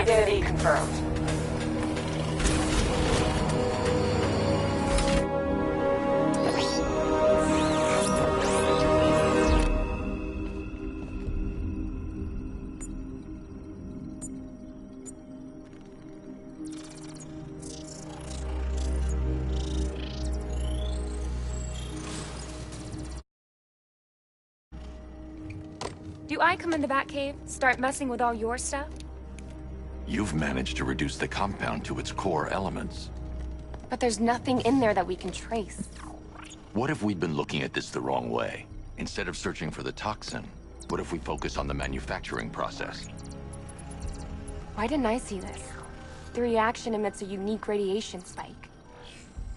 Identity confirmed. Do I come in the Batcave, start messing with all your stuff? You've managed to reduce the compound to its core elements. But there's nothing in there that we can trace. What if we'd been looking at this the wrong way? Instead of searching for the toxin, what if we focus on the manufacturing process? Why didn't I see this? The reaction emits a unique radiation spike.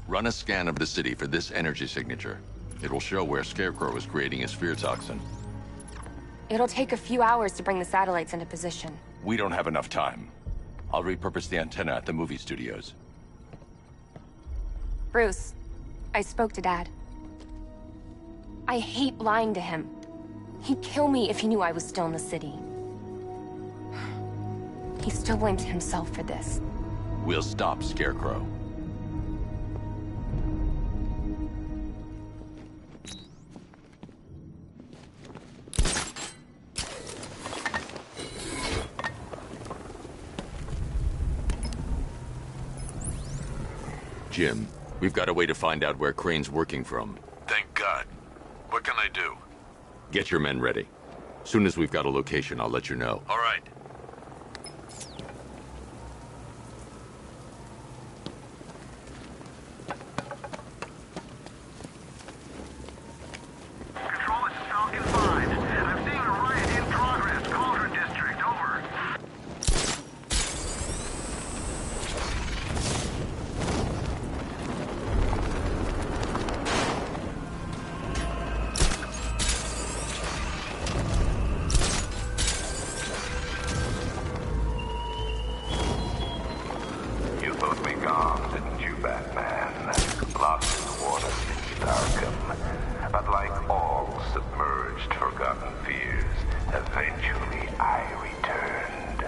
Run a scan of the city for this energy signature. It'll show where Scarecrow is creating his fear toxin. It'll take a few hours to bring the satellites into position. We don't have enough time. I'll repurpose the antenna at the movie studios. Bruce, I spoke to Dad. I hate lying to him. He'd kill me if he knew I was still in the city. He still blames himself for this. We'll stop Scarecrow. Jim, we've got a way to find out where Crane's working from. Thank God. What can I do? Get your men ready. Soon as we've got a location, I'll let you know. All right. Control, this is Falcon 5. I'm seeing a riot in progress. Cauldron District, over. You thought me gone, didn't you, Batman? Lost in the water beneath Arkham. But like all submerged, forgotten fears, eventually I returned.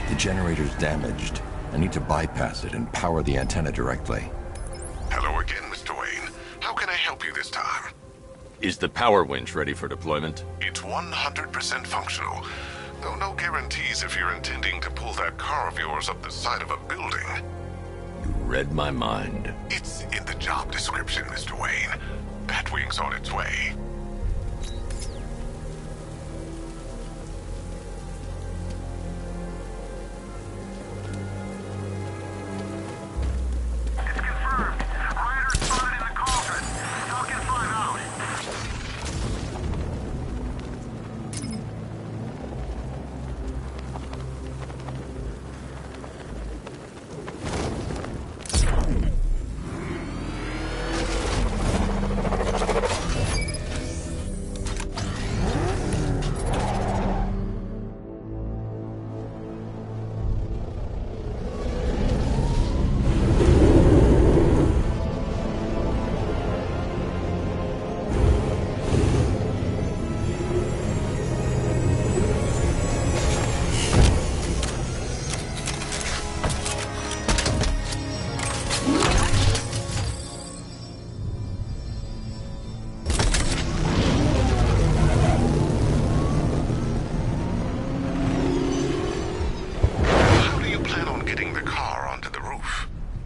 The generator's damaged. I need to bypass it and power the antenna directly. Hello again, Mr. Wayne. How can I help you this time? Is the power winch ready for deployment? It's 100% functional. Though no guarantees if you're intending to pull that car of yours up the side of a building. You read my mind. It's in the job description, Mr. Wayne. Batwing's on its way. It's confirmed. Rider spotted in the cauldron. Falcon 5 out.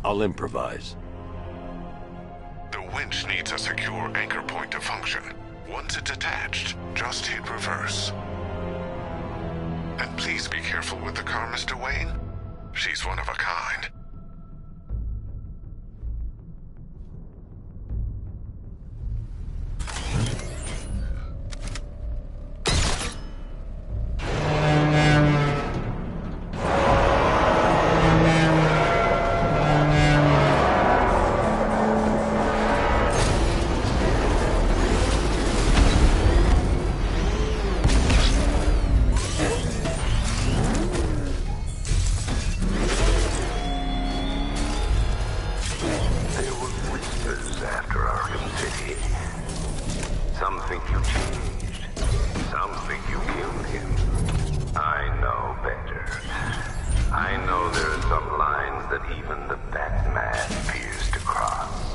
I'll improvise. The winch needs a secure anchor point to function. Once it's attached, just hit reverse. And please be careful with the car, Mr. Wayne. She's one of a kind. Some think you changed. Some think you killed him. I know better. I know there are some lines that even the Batman fears to cross.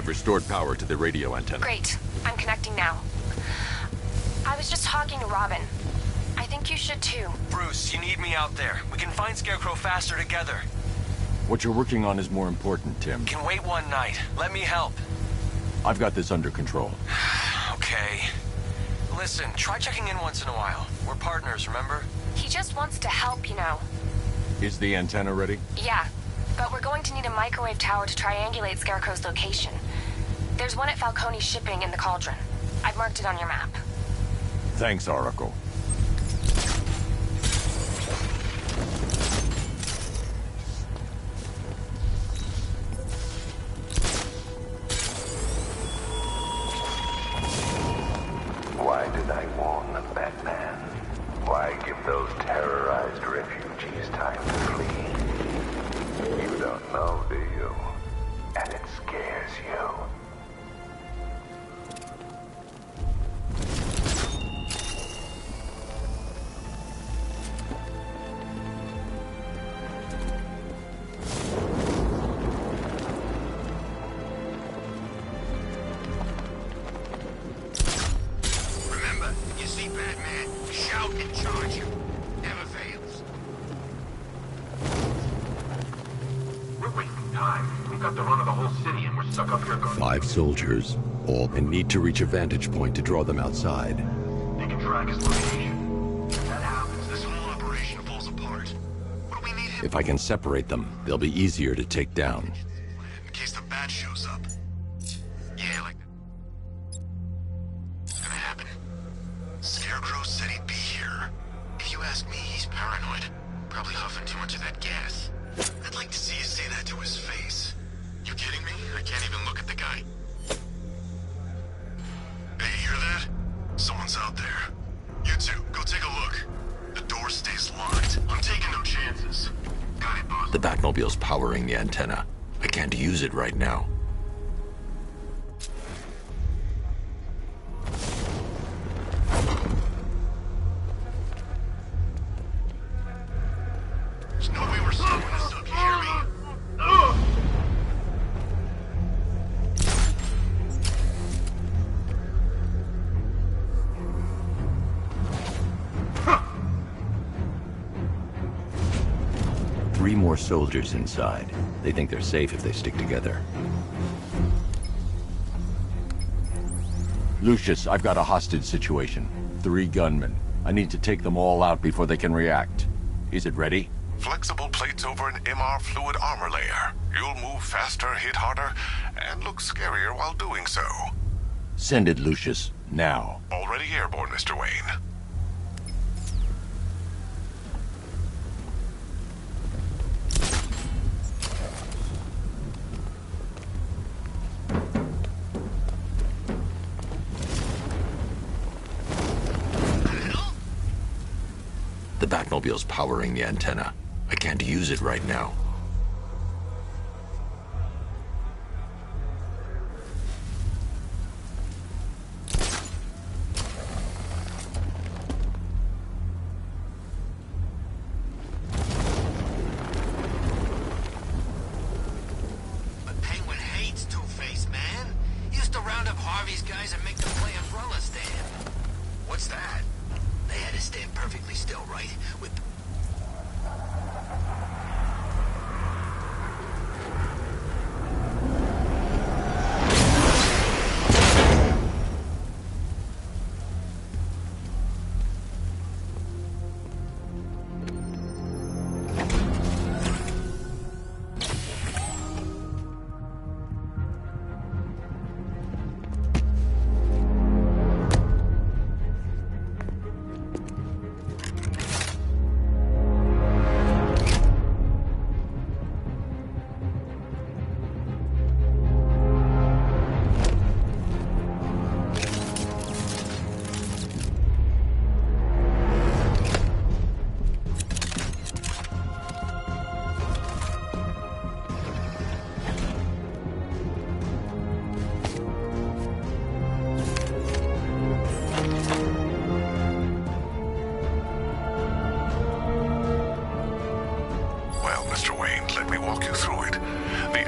I've restored power to the radio antenna. Great. I'm connecting now. I was just talking to Robin. I think you should too. Bruce, you need me out there. We can find Scarecrow faster together. What you're working on is more important, Tim. Can wait one night. Let me help. I've got this under control. Okay. Listen, try checking in once in a while. We're partners, remember? He just wants to help, you know. Is the antenna ready? Yeah, but we're going to need a microwave tower to triangulate Scarecrow's location. There's one at Falcone's shipping in the Cauldron. I've marked it on your map. Thanks, Oracle. Why did I warn them, Batman? Why give those terrorized refugees time to flee? You don't know, do you? And it scares you. time. We've got the run of the whole city and we're stuck up here going... 5 soldiers, all and need to reach a vantage point to draw them outside. They can track his location. If that happens, this whole operation falls apart. What do we need him? If I can separate them, they'll be easier to take down. In case the bat shows up. Yeah, like... What's gonna happen? Scarecrow said he'd be here. If you ask me, he's paranoid. Probably huffing too much of that gas. I'd like to see you say that to his face. You kidding me? I can't even look at the guy. Hey, you hear that? Someone's out there. You two, go take a look. The door stays locked. I'm taking no chances. Got it, boss. The Batmobile's powering the antenna. I can't use it right now. There's no way we're slowing this up, you hear me? Three more soldiers inside. They think they're safe if they stick together. Lucius, I've got a hostage situation. 3 gunmen. I need to take them all out before they can react. Is it ready? Flexible plates over an MR fluid armor layer. You'll move faster, hit harder, and look scarier while doing so. Send it, Lucius. Now. Already airborne, Mr. Wayne. The Batmobile's powering the antenna. I can't use it right now. But Penguin hates Two-Face, man. He used to round up Harvey's guys and make them play umbrella stand. What's that? They had to stand perfectly still, right? With...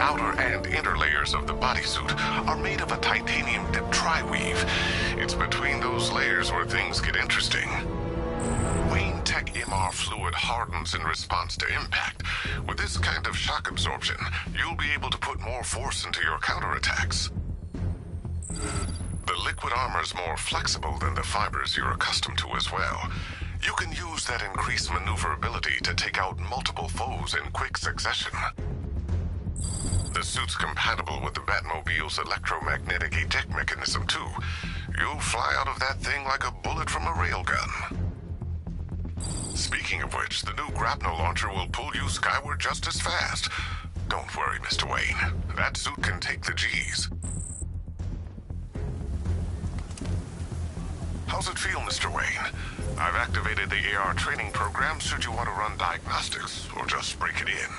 outer and inner layers of the bodysuit are made of a titanium-dipped tri-weave. It's between those layers where things get interesting. Wayne Tech MR fluid hardens in response to impact. With this kind of shock absorption, you'll be able to put more force into your counterattacks. The liquid armor's more flexible than the fibers you're accustomed to as well. You can use that increased maneuverability to take out multiple foes in quick succession. The suit's compatible with the Batmobile's electromagnetic eject mechanism, too. You'll fly out of that thing like a bullet from a railgun. Speaking of which, the new grapnel launcher will pull you skyward just as fast. Don't worry, Mr. Wayne. That suit can take the G's. How's it feel, Mr. Wayne? I've activated the AR training program should you want to run diagnostics, or just break it in.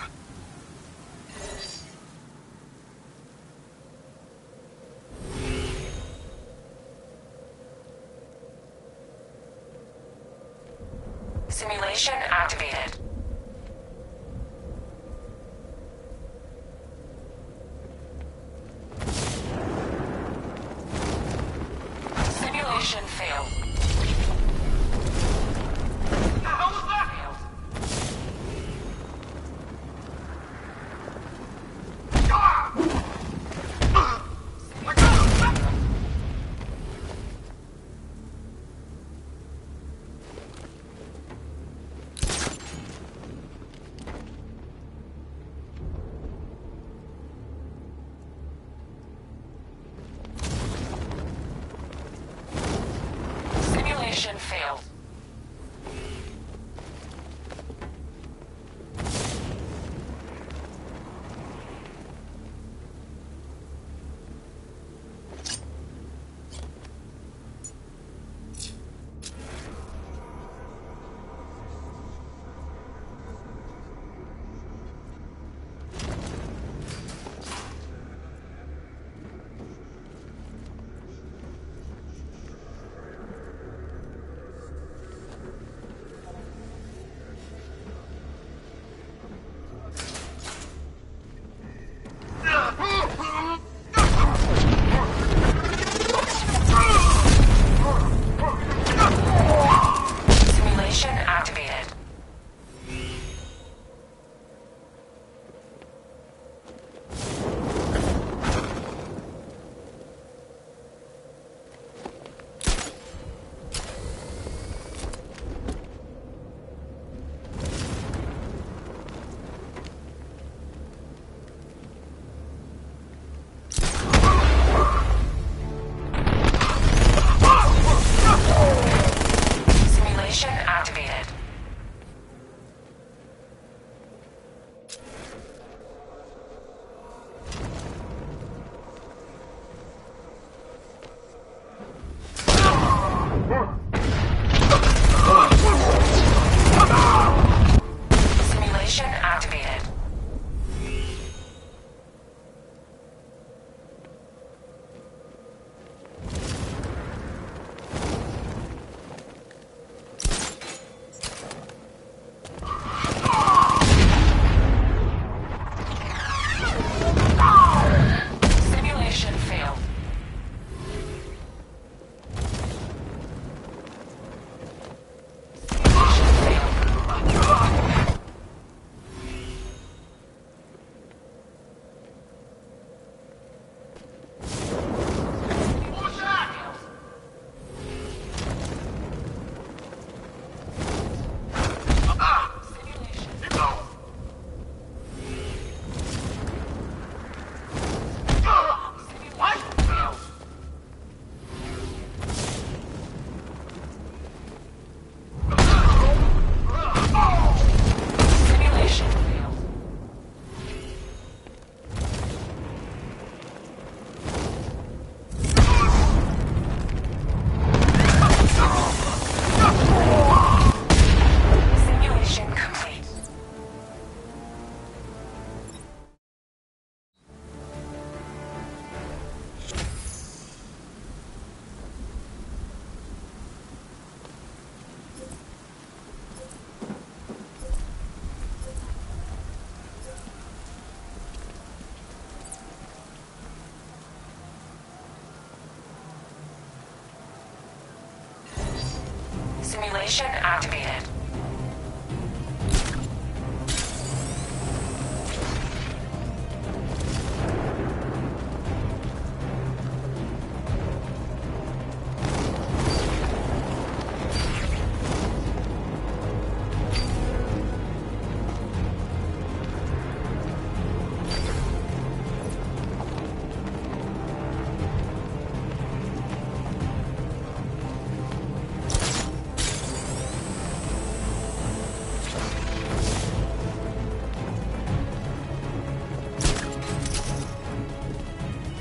Simulation activated. Simulation failed. Simulation activated.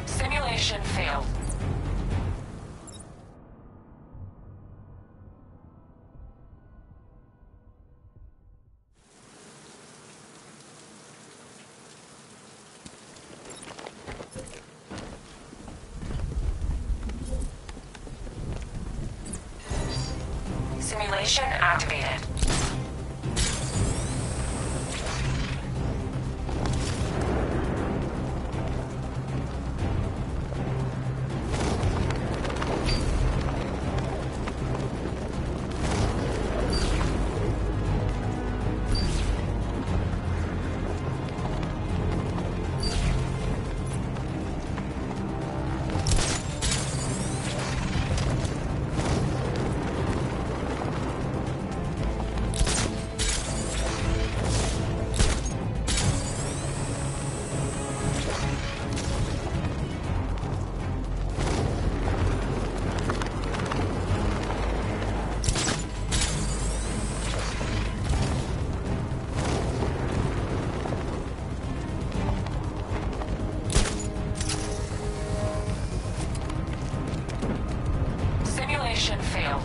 Simulation failed. Simulation activated. Simulation failed.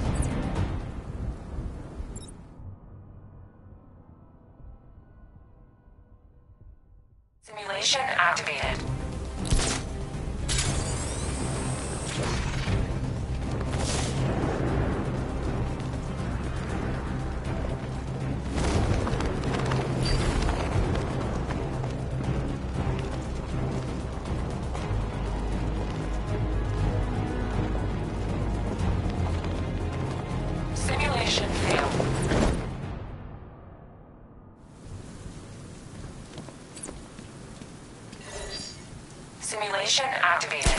Simulation activated. Simulation failed. Simulation activated.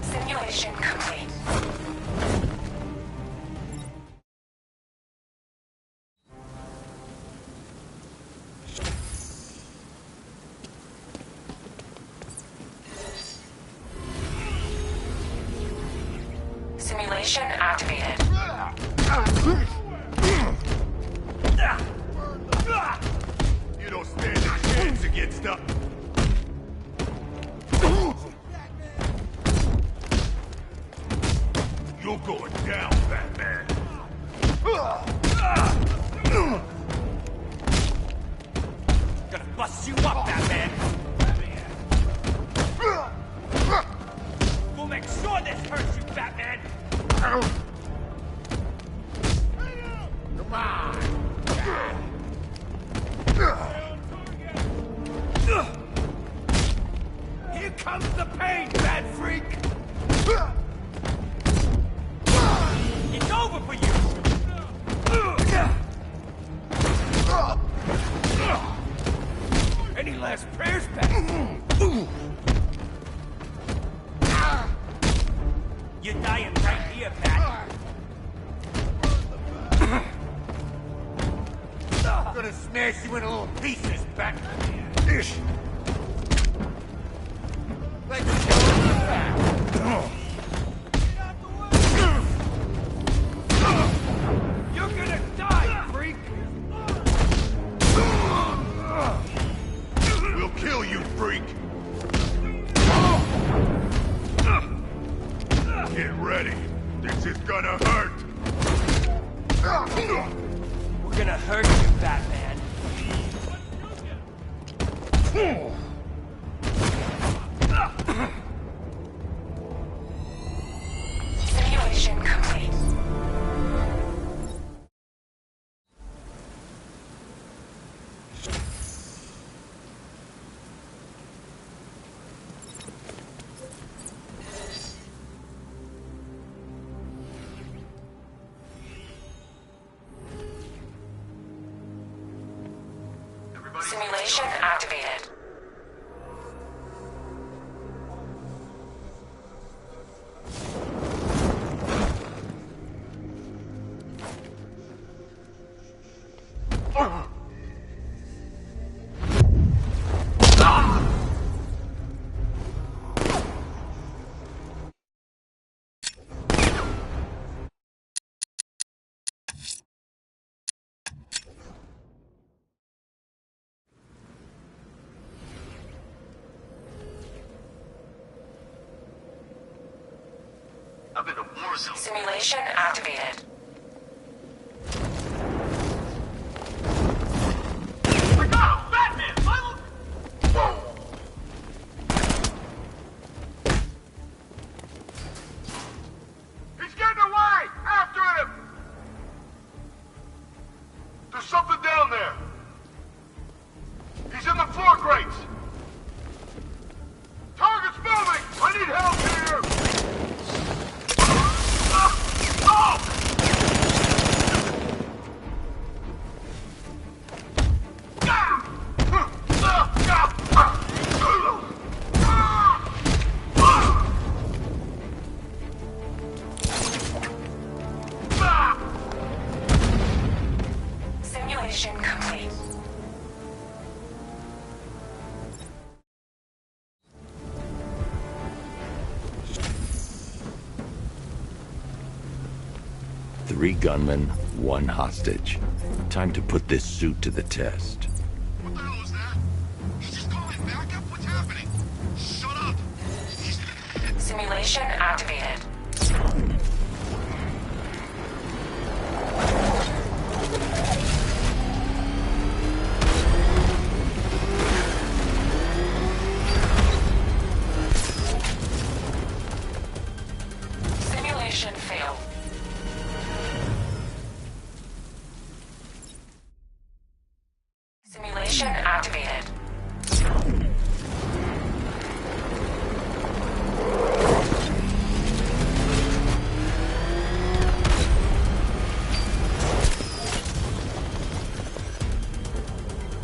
Simulation complete. Simulation activated. You don't stand a chance against us. You're going down, Batman. Gonna bust you up, Batman. We'll make sure this hurts you, Batman. Come on. Here comes the pain, bad freak. best prayers back. You're dying right here, Pat. I'm gonna smash you into little pieces, Batman. Let's go back. You're gonna die, freak! We'll kill you, freak! Get ready. This is gonna hurt. We're gonna hurt you, Batman. Simulation complete. Simulation activated. I'm in a war zone. Simulation activated. I got him! Batman! He's getting away! After him! There's something down there. He's in the floor grates. Target's moving! I need help here! Simulation complete. Three gunmen, one hostage. Time to put this suit to the test. What the hell is that? He's just calling backup? What's happening? Shut up! Simulation activated. Simulation failed. Simulation activated.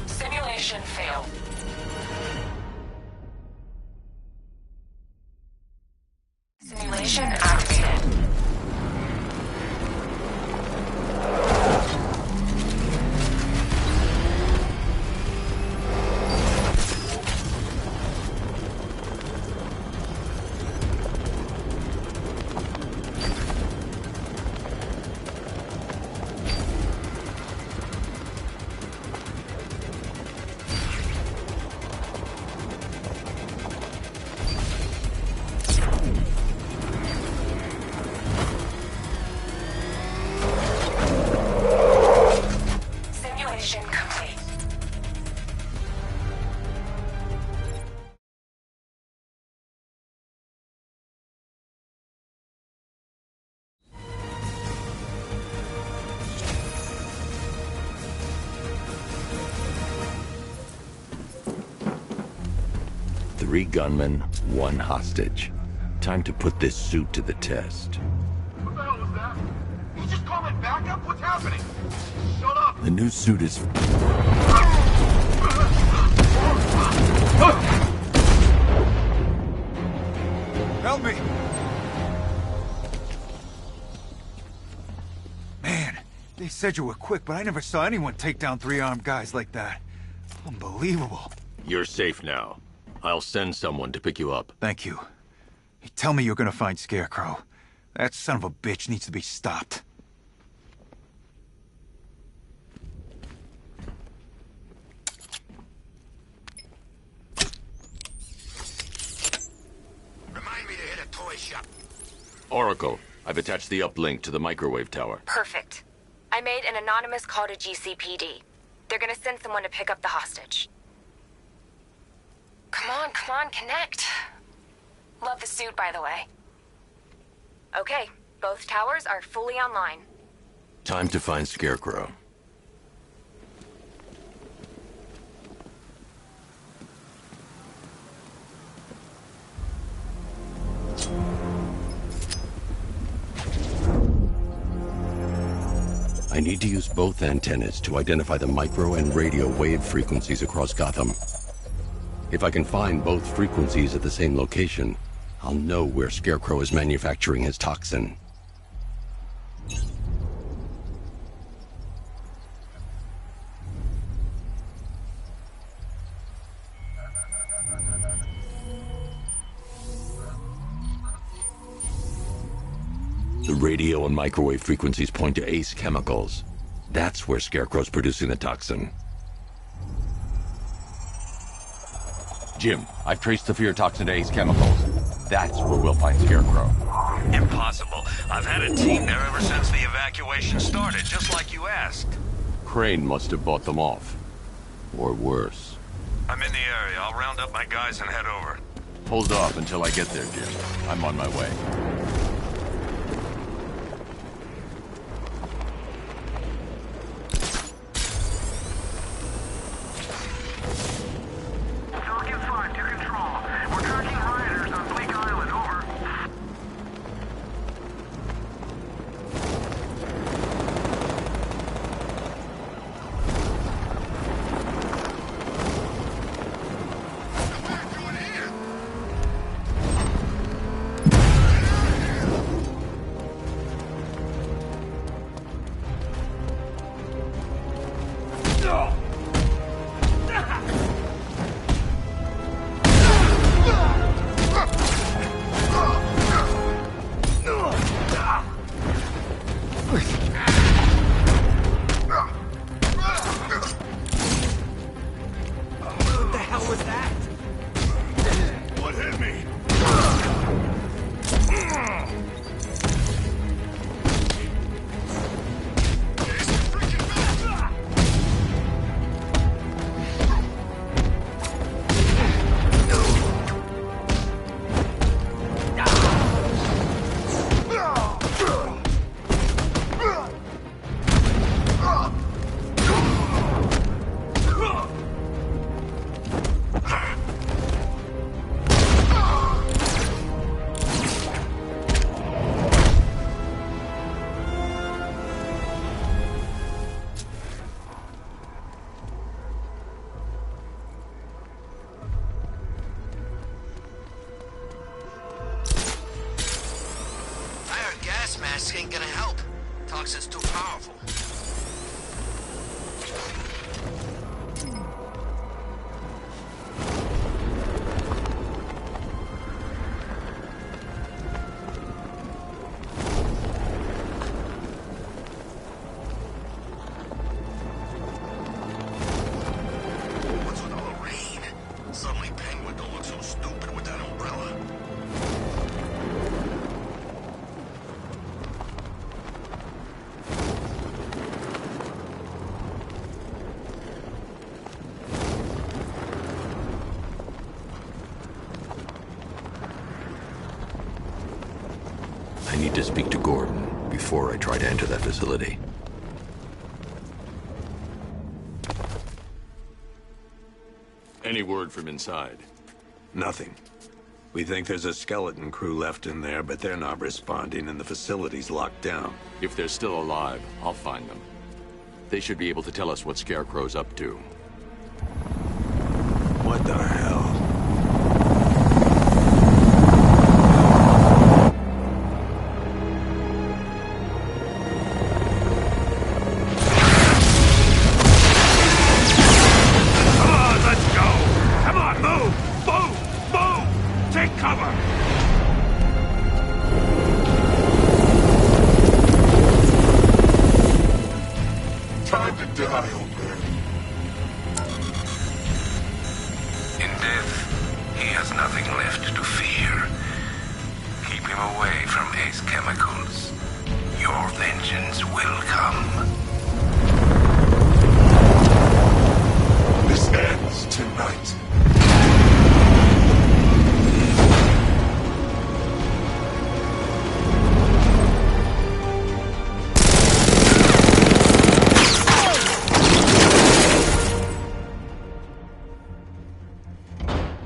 Simulation failed. Simulation activated. Simulation complete. Three gunmen, one hostage. Time to put this suit to the test. What the hell was that? He's just calling backup? What's happening? Shut up! The new suit is... Help me! Man, they said you were quick, but I never saw anyone take down 3 armed guys like that. Unbelievable. You're safe now. I'll send someone to pick you up. Thank you. Hey, tell me you're gonna find Scarecrow. That son of a bitch needs to be stopped. Remind me to hit a toy shop. Oracle, I've attached the uplink to the microwave tower. Perfect. I made an anonymous call to GCPD. They're gonna send someone to pick up the hostage. Come on, connect. Love the suit, by the way. Okay, both towers are fully online. Time to find Scarecrow. I need to use both antennas to identify the micro and radio wave frequencies across Gotham. If I can find both frequencies at the same location, I'll know where Scarecrow is manufacturing his toxin. The radio and microwave frequencies point to Ace Chemicals. That's where Scarecrow's producing the toxin. Jim, I've traced the fear toxin to Ace Chemicals. That's where we'll find Scarecrow. Impossible. I've had a team there ever since the evacuation started, just like you asked. Crane must have bought them off. Or worse. I'm in the area. I'll round up my guys and head over. Hold off until I get there, Jim. I'm on my way. Mask ain't gonna help. Toxin's too powerful. What's with all the rain? Suddenly Penguin don't look so stupid with that umbrella. I need to speak to Gordon before I try to enter that facility. Any word from inside? Nothing. We think there's a skeleton crew left in there, but they're not responding and the facility's locked down. If they're still alive, I'll find them. They should be able to tell us what Scarecrow's up to. What the hell? time to die, old man. In death, he has nothing left to fear. Keep him away from Ace Chemicals. Your vengeance will come. This ends tonight.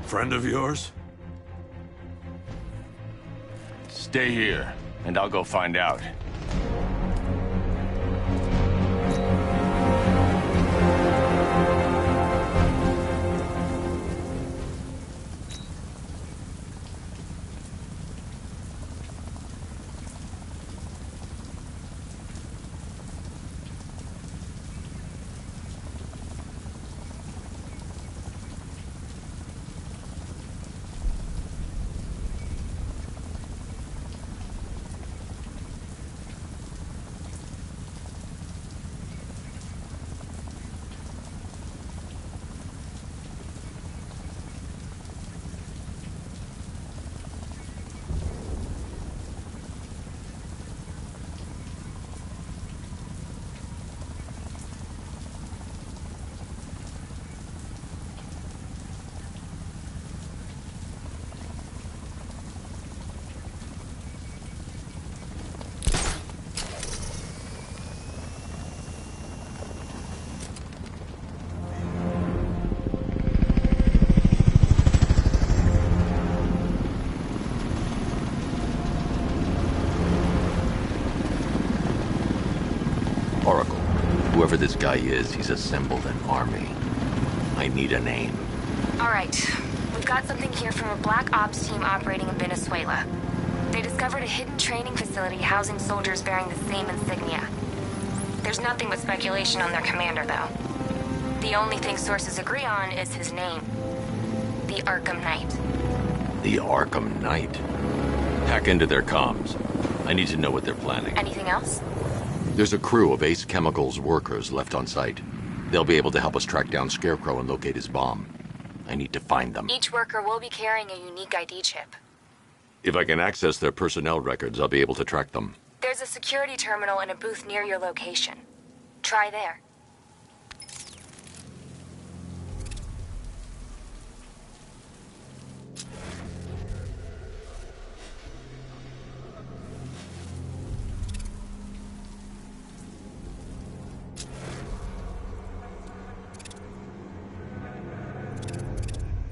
Friend of yours? Stay here, and I'll go find out. Whoever this guy is, he's assembled an army. I need a name. All right. We've got something here from a Black Ops team operating in Venezuela. They discovered a hidden training facility housing soldiers bearing the same insignia. There's nothing but speculation on their commander, though. The only thing sources agree on is his name. The Arkham Knight. The Arkham Knight? Hack into their comms. I need to know what they're planning. Anything else? There's a crew of Ace Chemicals workers left on site. They'll be able to help us track down Scarecrow and locate his bomb. I need to find them. Each worker will be carrying a unique ID chip. If I can access their personnel records, I'll be able to track them. There's a security terminal in a booth near your location. Try there.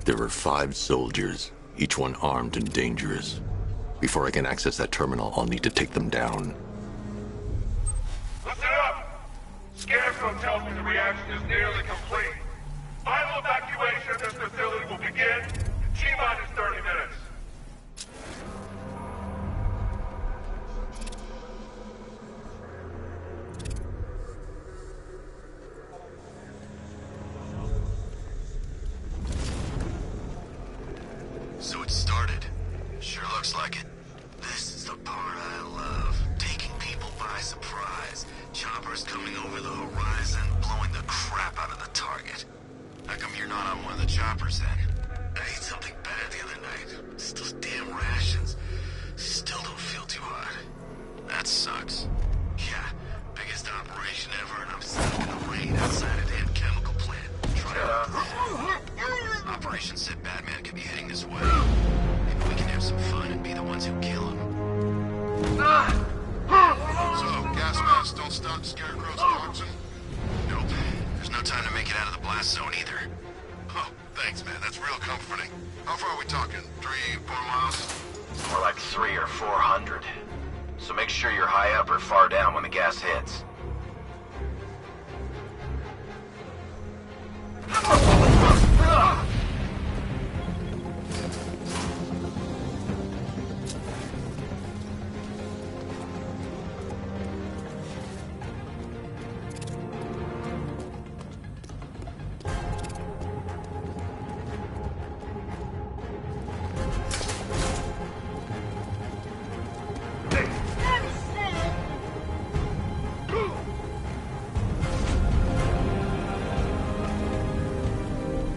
There are 5 soldiers, each one armed and dangerous. Before I can access that terminal, I'll need to take them down. Listen up! Scarecrow tells me the reaction is nearly complete. Final evacuation of this facility will begin in T-minus 30 minutes. So it started. Sure looks like it. This is the part I love. Taking people by surprise. Choppers coming over the horizon, blowing the crap out of the target. How come you're not on one of the choppers then? I ate something bad the other night. It's those damn rations. Still don't feel too hot. That sucks. Yeah, biggest operation ever, and I'm stuck in the rain outside a damn chemical plant. Try it. Operation said Batman could be heading this way. Maybe we can have some fun and be the ones who kill him. So, gas masks don't stop Scarecrow's toxin? Nope. There's no time to make it out of the blast zone either. Oh, thanks, man. That's real comforting. How far are we talking? 3, 4 miles? More like 300 or 400. So make sure you're high up or far down when the gas hits.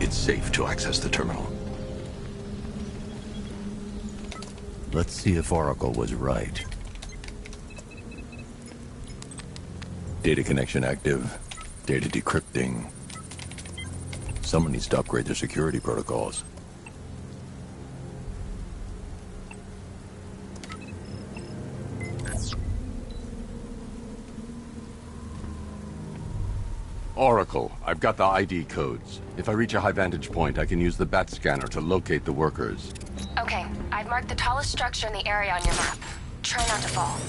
it's safe to access the terminal. Let's see if Oracle was right. Data connection active. Data decrypting. Someone needs to upgrade their security protocols. Oracle, I've got the ID codes. If I reach a high vantage point, I can use the bat scanner to locate the workers. Okay, I've marked the tallest structure in the area on your map. Try not to fall.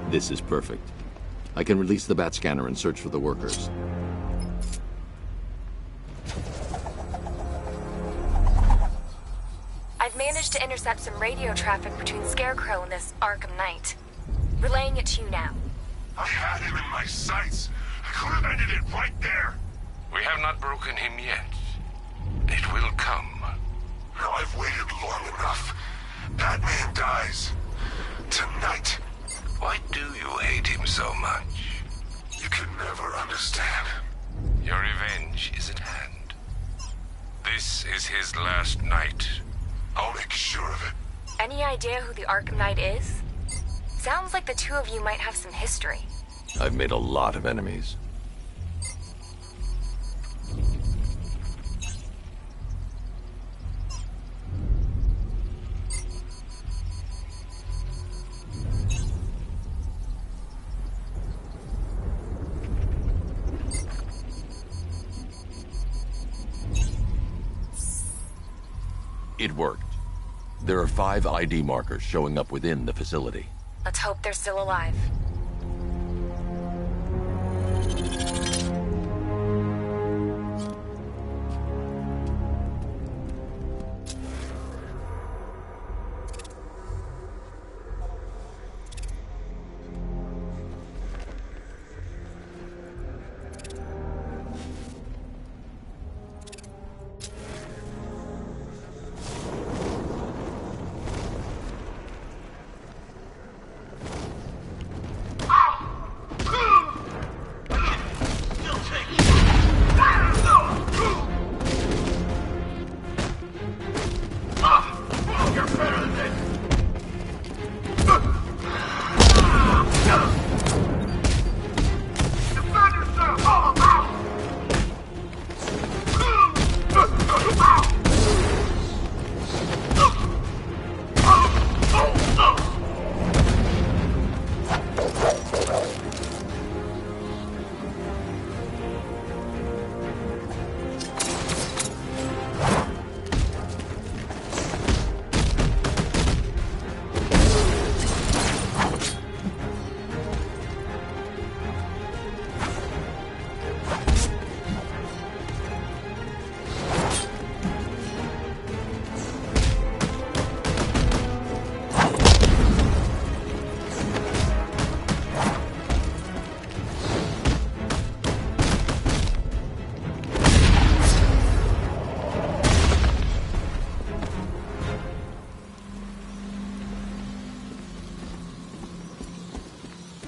This is perfect. I can release the bat scanner and search for the workers. I've managed to intercept some radio traffic between Scarecrow and this Arkham Knight. Relaying it to you now. I had him in my sights. I could have ended it right there. We have not broken him yet. It will come. Now I've waited long enough. Batman dies. Tonight. Why do you hate him so much? You can never understand. Your revenge is at hand. This is his last night. I'll make sure of it. Any idea who the Arkham Knight is? Sounds like the two of you might have some history. I've made a lot of enemies. It worked. There are 5 ID markers showing up within the facility. Let's hope they're still alive.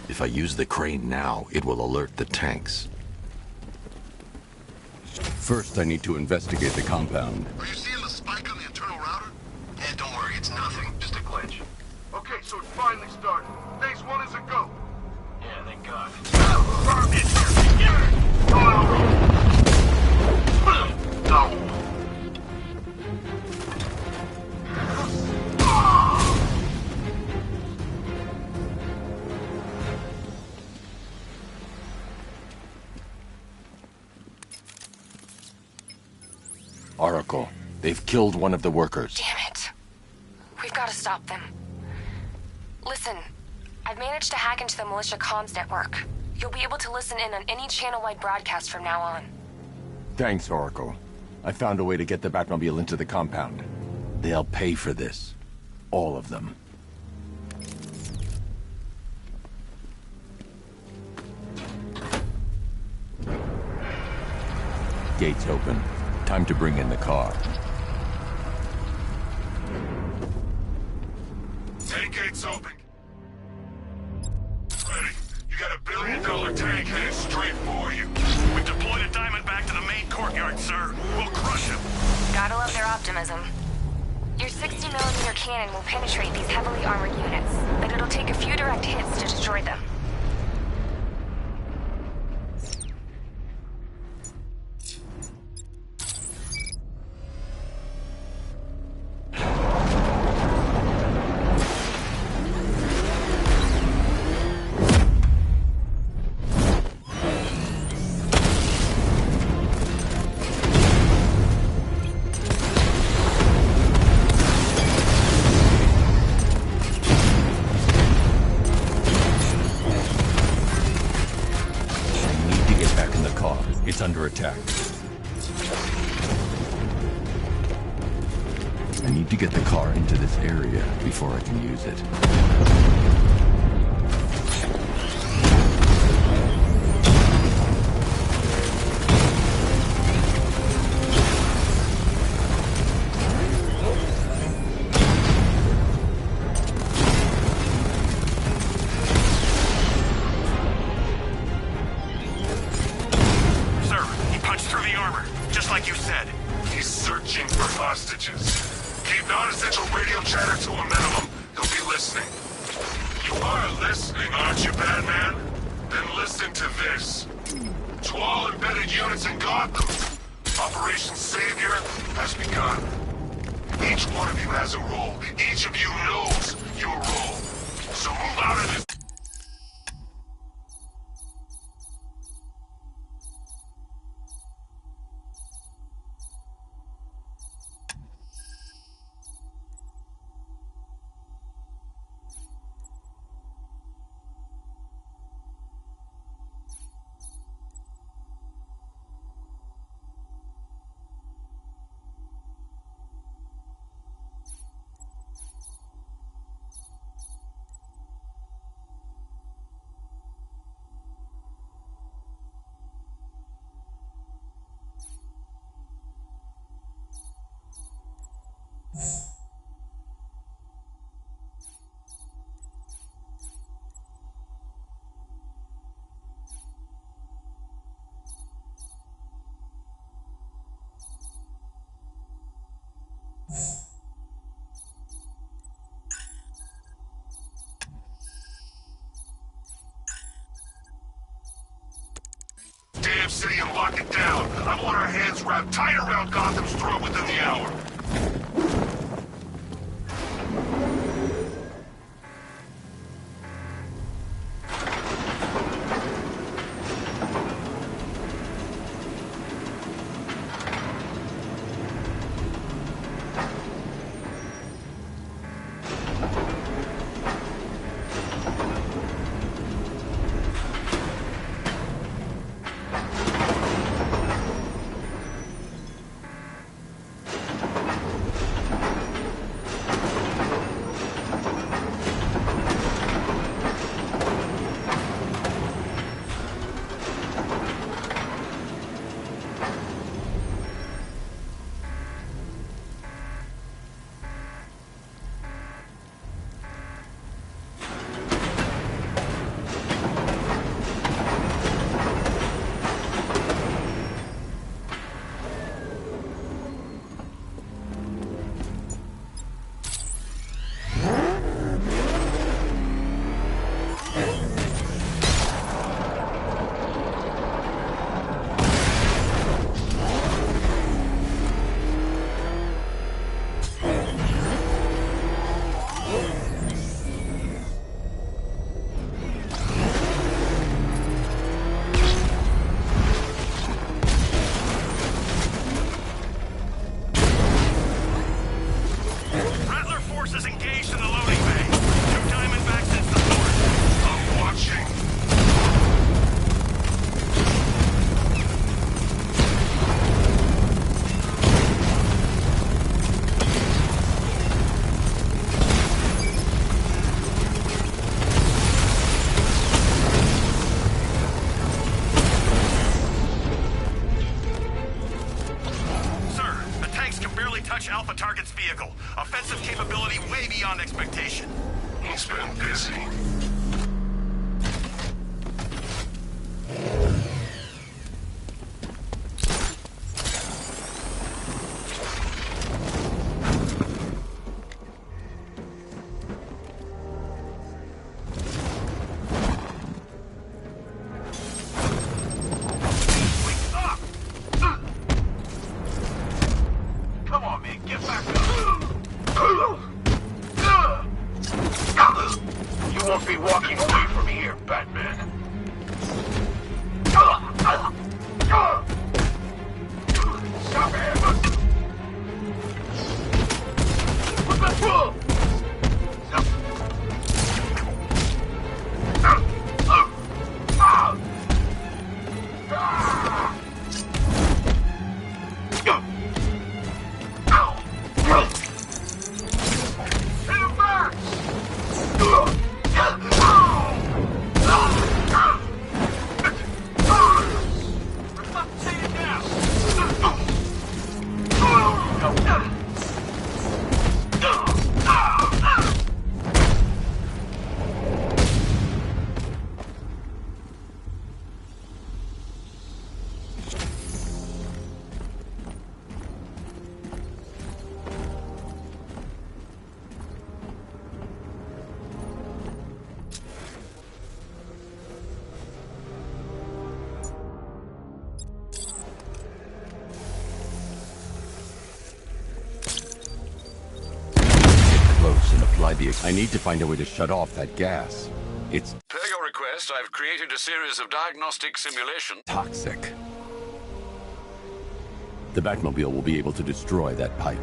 If I use the crane now, it will alert the tanks. First, I need to investigate the compound. Are you seeing the spike on the internal router? Yeah, don't worry, it's nothing. Just a glitch. Okay, so it finally started. Phase 1 is a go. Yeah, thank God. Oracle, they've killed one of the workers. Damn it. We've got to stop them. Listen, I've managed to hack into the militia comms network. You'll be able to listen in on any channel-wide broadcast from now on. Thanks, Oracle. I found a way to get the Batmobile into the compound. They'll pay for this. All of them. Gates open. Time to bring in the car. Tank gates open. Ready. You got $1 billion tank headed straight for you. We've deployed a Diamondback to the main courtyard, sir. We'll crush him. Gotta love their optimism. Your 60mm cannon will penetrate these heavily armored units, but it'll take a few direct hits to destroy them. It's under attack. I need to get the car into this area before I can use it. Damn city and lock it down. I want our hands wrapped tight around Gotham's throat within the hour. the target's vehicle. Offensive capability way beyond expectation. He's been busy. You won't be walking away from here, Batman. Stop him! I need to find a way to shut off that gas. It's Per your request, I've created a series of diagnostic simulations. toxic. The Batmobile will be able to destroy that pipe.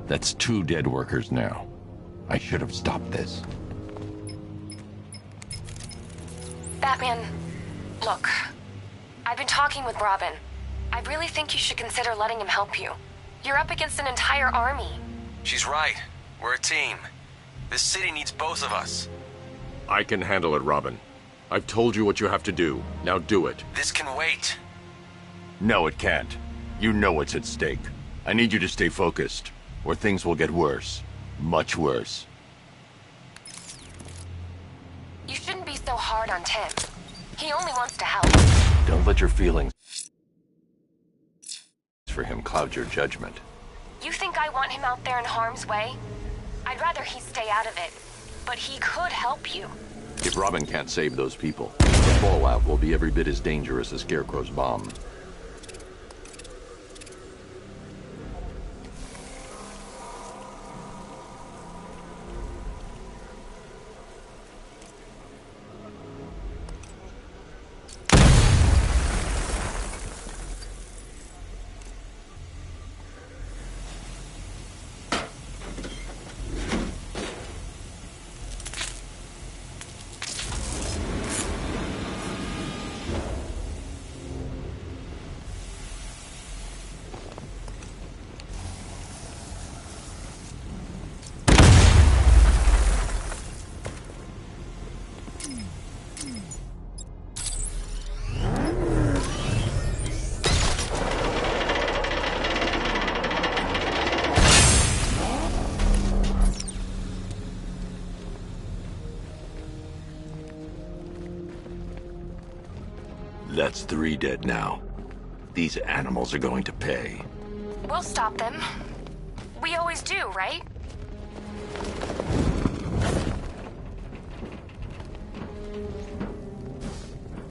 That's 2 dead workers now. I should have stopped this. Batman, look. I've been talking with Robin. I really think you should consider letting him help you. You're up against an entire army. She's right. We're a team. This city needs both of us. I can handle it, Robin. I've told you what you have to do. Now do it. This can wait. No, it can't. You know what's at stake. I need you to stay focused, or things will get worse. Much worse. You shouldn't be so hard on Tim. He only wants to help. Don't let your feelings for him cloud your judgment. You think I want him out there in harm's way? I'd rather he stay out of it. But he could help you. If Robin can't save those people, the fallout will be every bit as dangerous as Scarecrow's bomb. That's 3 dead now. These animals are going to pay. We'll stop them. We always do, right?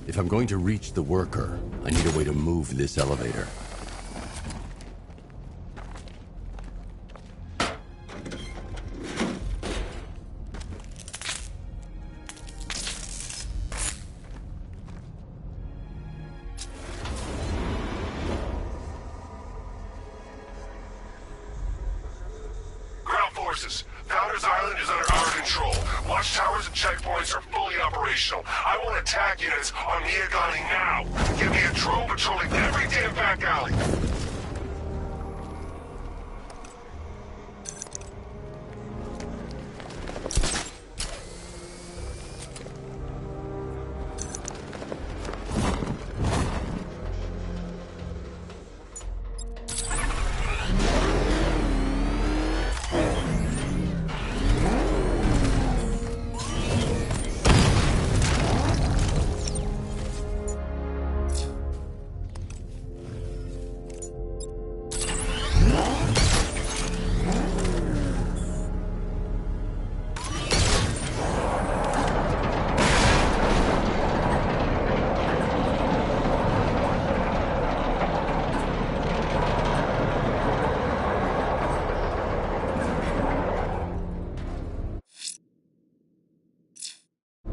If I'm going to reach the worker, I need a way to move this elevator. Ground forces, powder Rikers Island is under our control. Watchtowers and checkpoints are fully operational. I want attack units on Miagani now. Give me a drone patrolling every damn back alley.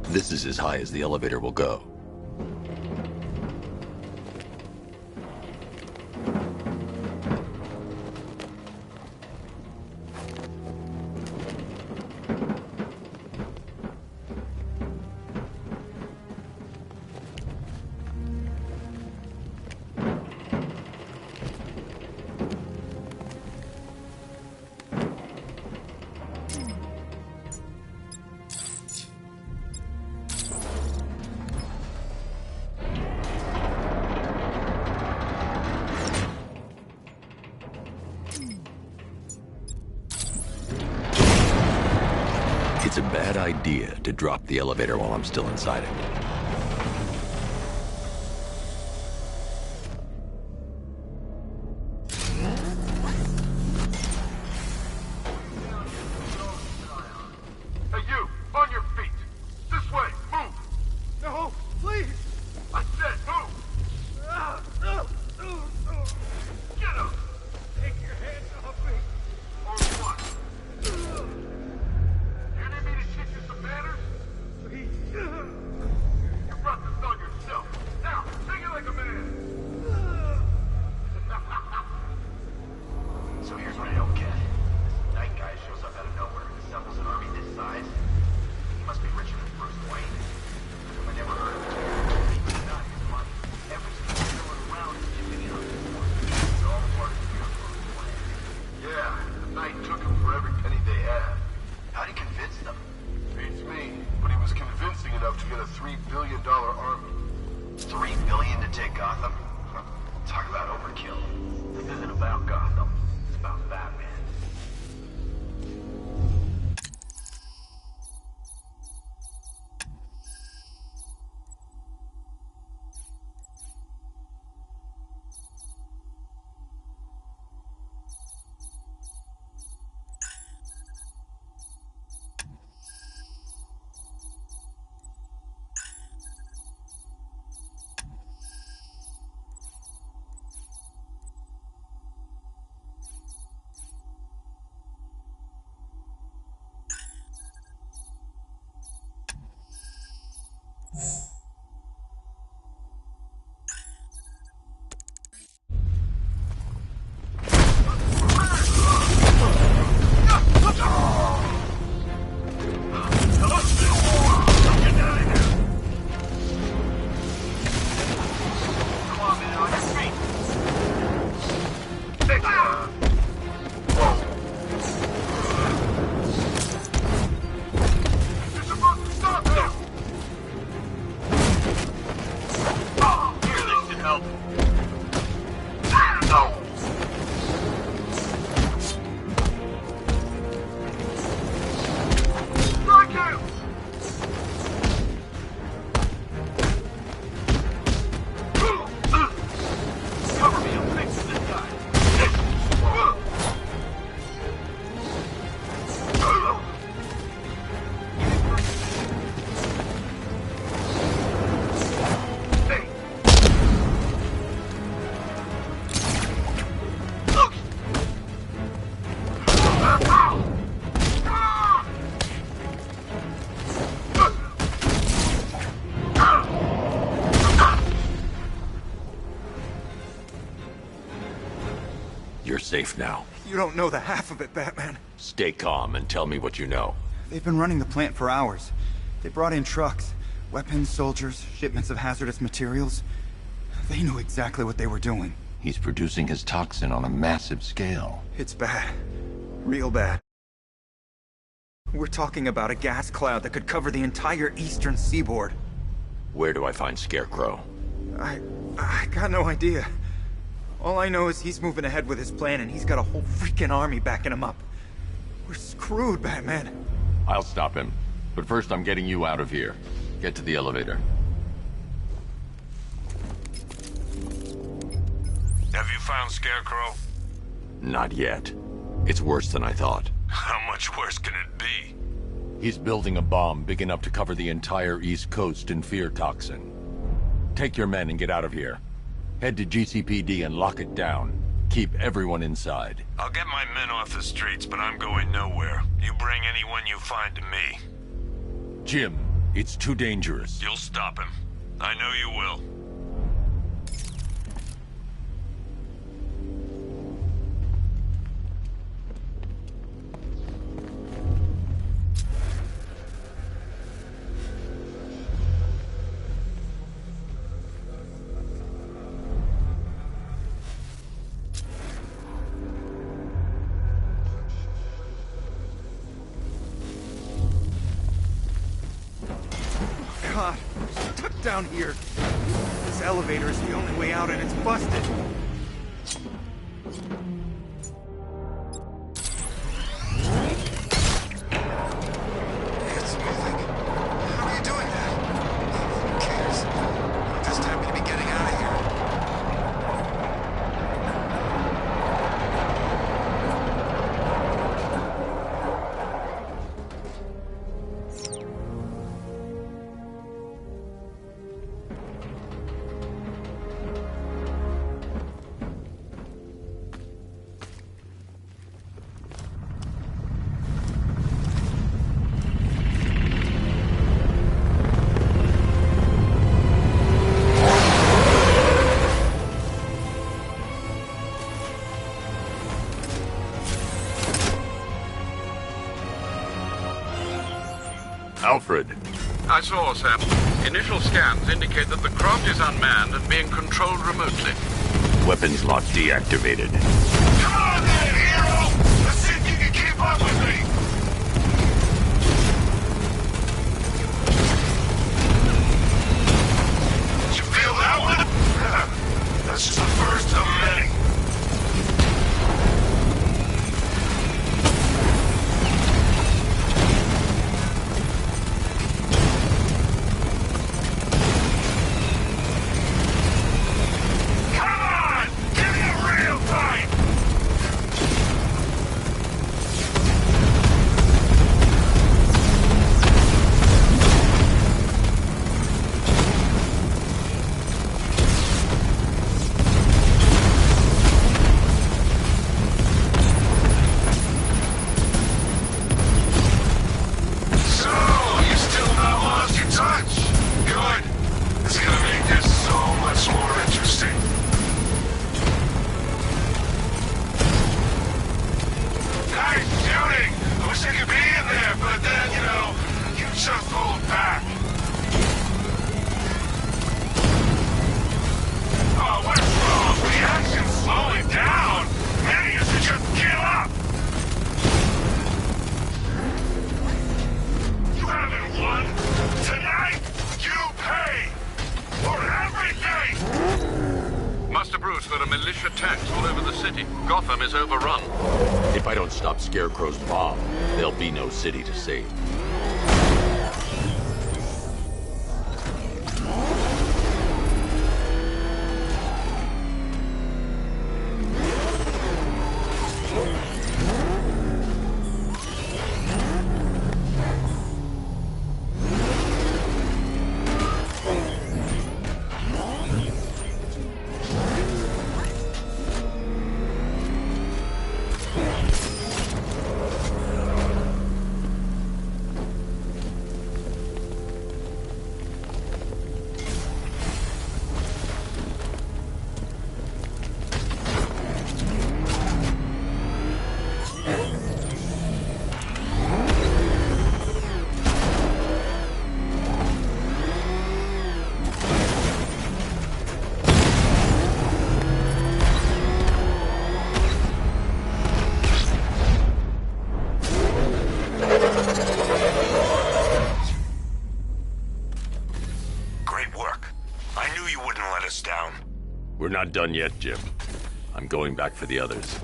This is as high as the elevator will go. It's a bad idea to drop the elevator while I'm still inside it. Hey, you! On your feet! This way! Move! No, please! I said move! Get up! Take your hands off me! Or what? You need me to teach you some manners? Please! You brought this on yourself! Now, take it like a man! So here's what I don't get. This night guy shows up out of nowhere and assembles an army this size. He must be richer than Bruce Wayne. I never heard of him. He's not his money. Every single villain around is chipping in on this one. It's all part of Scarecrow's plan. Yeah, the night took him for every penny they had. How'd he convince them? Beats me, but he was convincing enough to get a $3 billion army. $3 billion to take Gotham? Talk about overkill. This isn't about Gotham. It's about Batman. You're safe now. You don't know the half of it, Batman. Stay calm and tell me what you know. They've been running the plant for hours. They brought in trucks, weapons, soldiers, shipments of hazardous materials. They knew exactly what they were doing. He's producing his toxin on a massive scale. It's bad. Real bad. We're talking about a gas cloud that could cover the entire eastern seaboard. Where do I find Scarecrow? I got no idea. All I know is he's moving ahead with his plan and he's got a whole freaking army backing him up. We're screwed, Batman. I'll stop him. But first I'm getting you out of here. Get to the elevator. Have you found Scarecrow? Not yet. It's worse than I thought. How much worse can it be? He's building a bomb big enough to cover the entire East Coast in fear toxin. Take your men and get out of here. Head to GCPD and lock it down. Keep everyone inside. I'll get my men off the streets, but I'm going nowhere. You bring anyone you find to me. Jim, it's too dangerous. You'll stop him. I know you will. God, we're stuck down here. This elevator is the only way out and it's busted. It's moving. How are you doing that? Who cares? I'm just happy to be getting out of here. Alfred. I saw, Sam. Initial scans indicate that the craft is unmanned and being controlled remotely. Weapons lock deactivated. Come on then, hero! Let's see if you can keep up with me! You feel that one? That's just the first of many. Gotham is overrun. If I don't stop Scarecrow's bomb, there'll be no city to save. done yet, Jim. I'm going back for the others.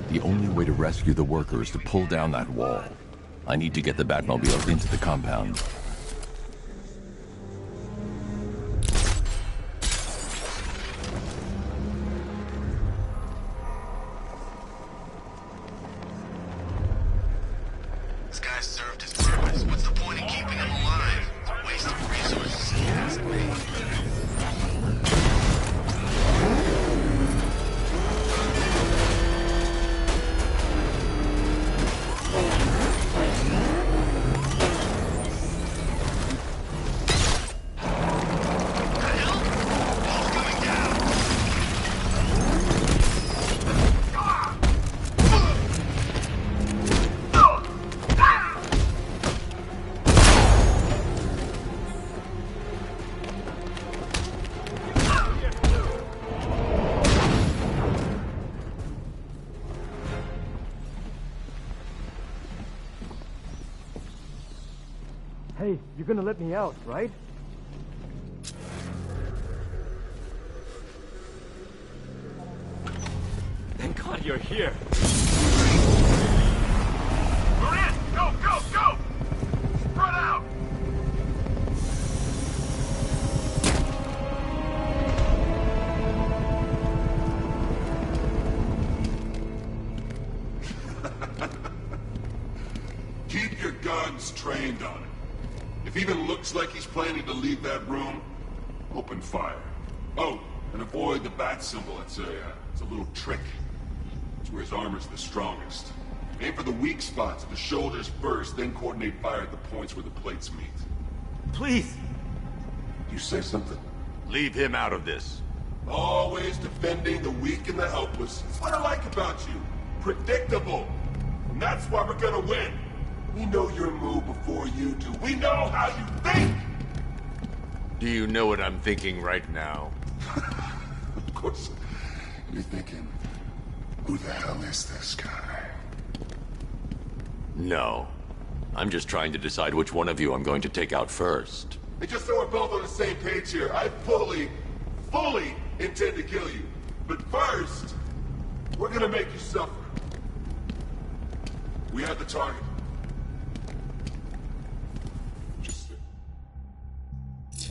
The only way to rescue the worker is to pull down that wall. I need to get the Batmobile into the compound. This guy served his purpose. What's the point in keeping him alive? It's a waste of resources he hasn't made. Hey, you're gonna let me out, right? Thank God you're here. We're in! Go, go, go! Spread out! Keep your guns trained on him. If he even looks like he's planning to leave that room, open fire. Oh, and avoid the bat symbol. It's a little trick. It's where his armor's the strongest. Aim for the weak spots at the shoulders first, then coordinate fire at the points where the plates meet. Please! You say something? Leave him out of this. Always defending the weak and the helpless. That's what I like about you. Predictable. And that's why we're gonna win. We know your move before you do. We know how you think! Do you know what I'm thinking right now? Of course. You're thinking, who the hell is this guy? No. I'm just trying to decide which one of you I'm going to take out first. And just so we're both on the same page here, I fully intend to kill you. But first, we're gonna make you suffer. We have the target.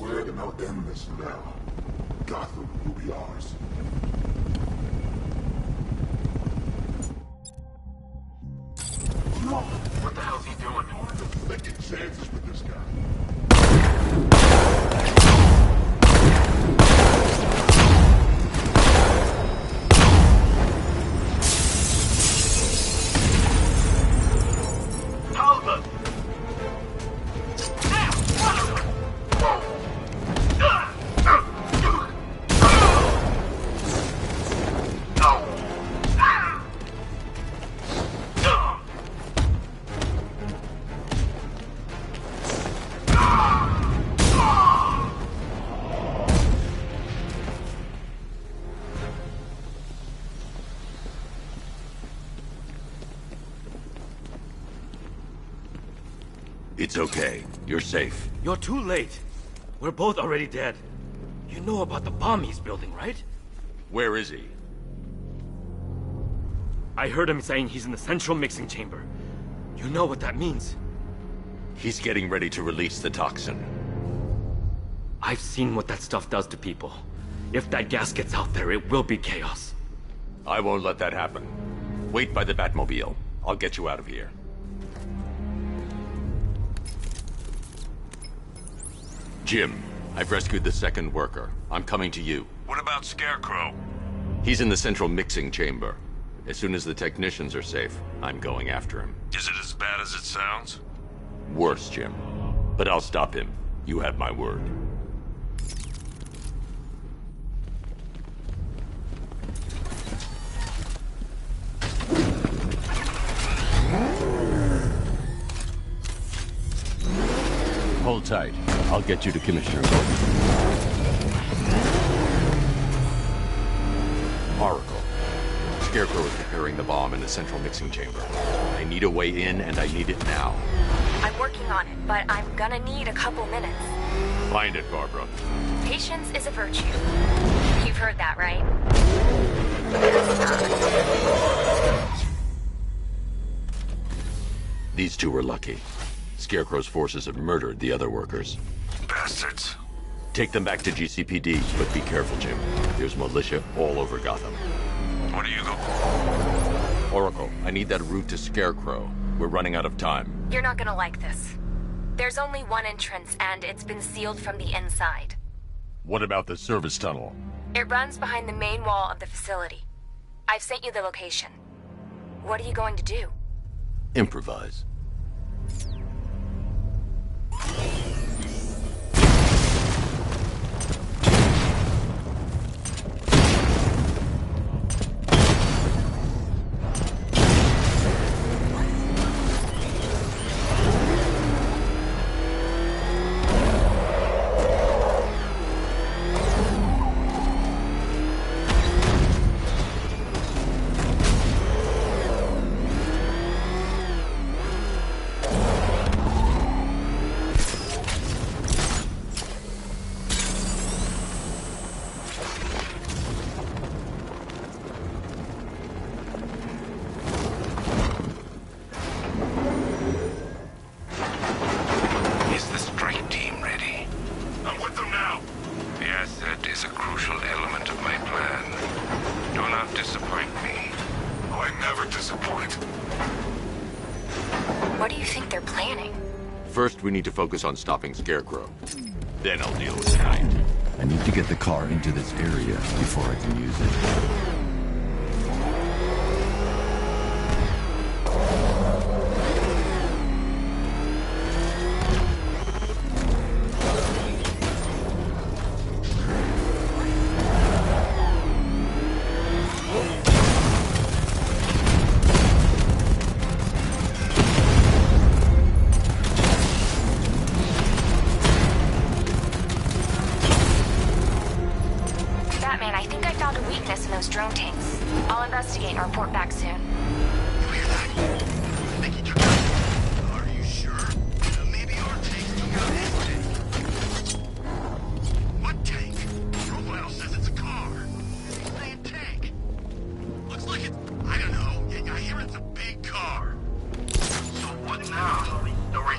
We're gonna end this now. Gotham will be ours. What the hell's he doing? Taking chances with this guy. Talbot! It's okay. You're safe. You're too late. We're both already dead. You know about the bomb he's building, right? Where is he? I heard him saying he's in the central mixing chamber. You know what that means. He's getting ready to release the toxin. I've seen what that stuff does to people. If that gas gets out there, it will be chaos. I won't let that happen. Wait by the Batmobile. I'll get you out of here. Jim, I've rescued the second worker. I'm coming to you. What about Scarecrow? He's in the central mixing chamber. As soon as the technicians are safe, I'm going after him. Is it as bad as it sounds? Worse, Jim. But I'll stop him. You have my word. Hold tight. I'll get you to Commissioner Gordon. Oracle. Scarecrow is preparing the bomb in the central mixing chamber. I need a way in, and I need it now. I'm working on it, but I'm gonna need a couple minutes. Find it, Barbara. Patience is a virtue. You've heard that, right? These two were lucky. Scarecrow's forces have murdered the other workers. Bastards. Take them back to GCPD, but be careful, Jim. There's militia all over Gotham. What do you go? Oracle, I need that route to Scarecrow. We're running out of time. You're not gonna like this. There's only one entrance, and it's been sealed from the inside. What about the service tunnel? It runs behind the main wall of the facility. I've sent you the location. What are you going to do? Improvise. First, we need to focus on stopping Scarecrow. Then I'll deal with Knight. I need to get the car into this area before I can use it.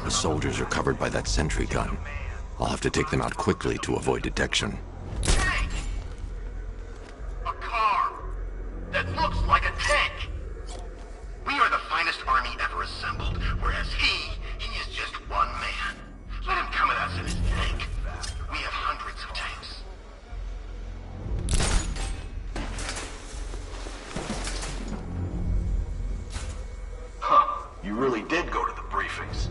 Soldiers are covered by that sentry gun. I'll have to take them out quickly to avoid detection. Tank! A car that looks like a tank! We are the finest army ever assembled, whereas he is just one man. Let him come at us in his tank. We have hundreds of tanks. Huh, you really did go to the briefings.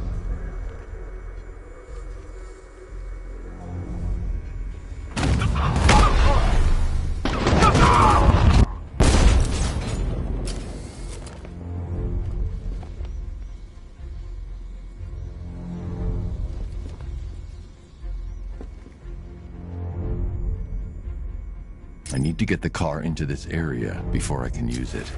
I need to get the car into this area before I can use it.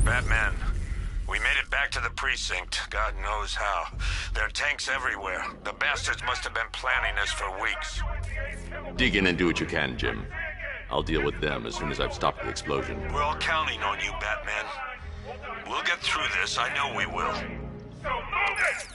Batman, we made it back to the precinct. God knows how. There are tanks everywhere. The bastards must have been planning this for weeks. Dig in and do what you can, Jim. I'll deal with them as soon as I've stopped the explosion. We're all counting on you, Batman. We'll get through this. I know we will. So move it!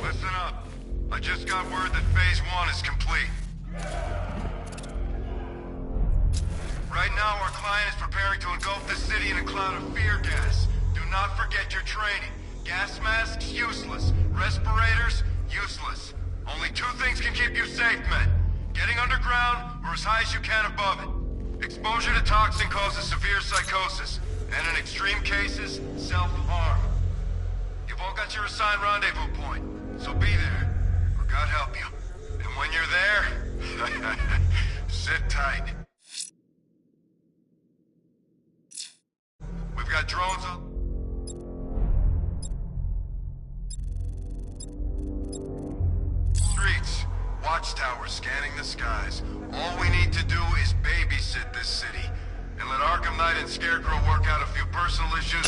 Listen up. I just got word that Phase 1 is complete. Right now, our client is preparing to engulf the city in a cloud of fear gas. Do not forget your training. Gas masks, useless. Respirators, useless. Only two things can keep you safe, men. Getting underground, or as high as you can above it. Exposure to toxin causes severe psychosis, and in extreme cases, self-harm. You've all got your assigned rendezvous point, so be there, or God help you. And when you're there, sit tight. We've got drones on... streets, watchtowers scanning the skies. All we need to do is babysit this city, and let Arkham Knight and Scarecrow work out a few personal issues.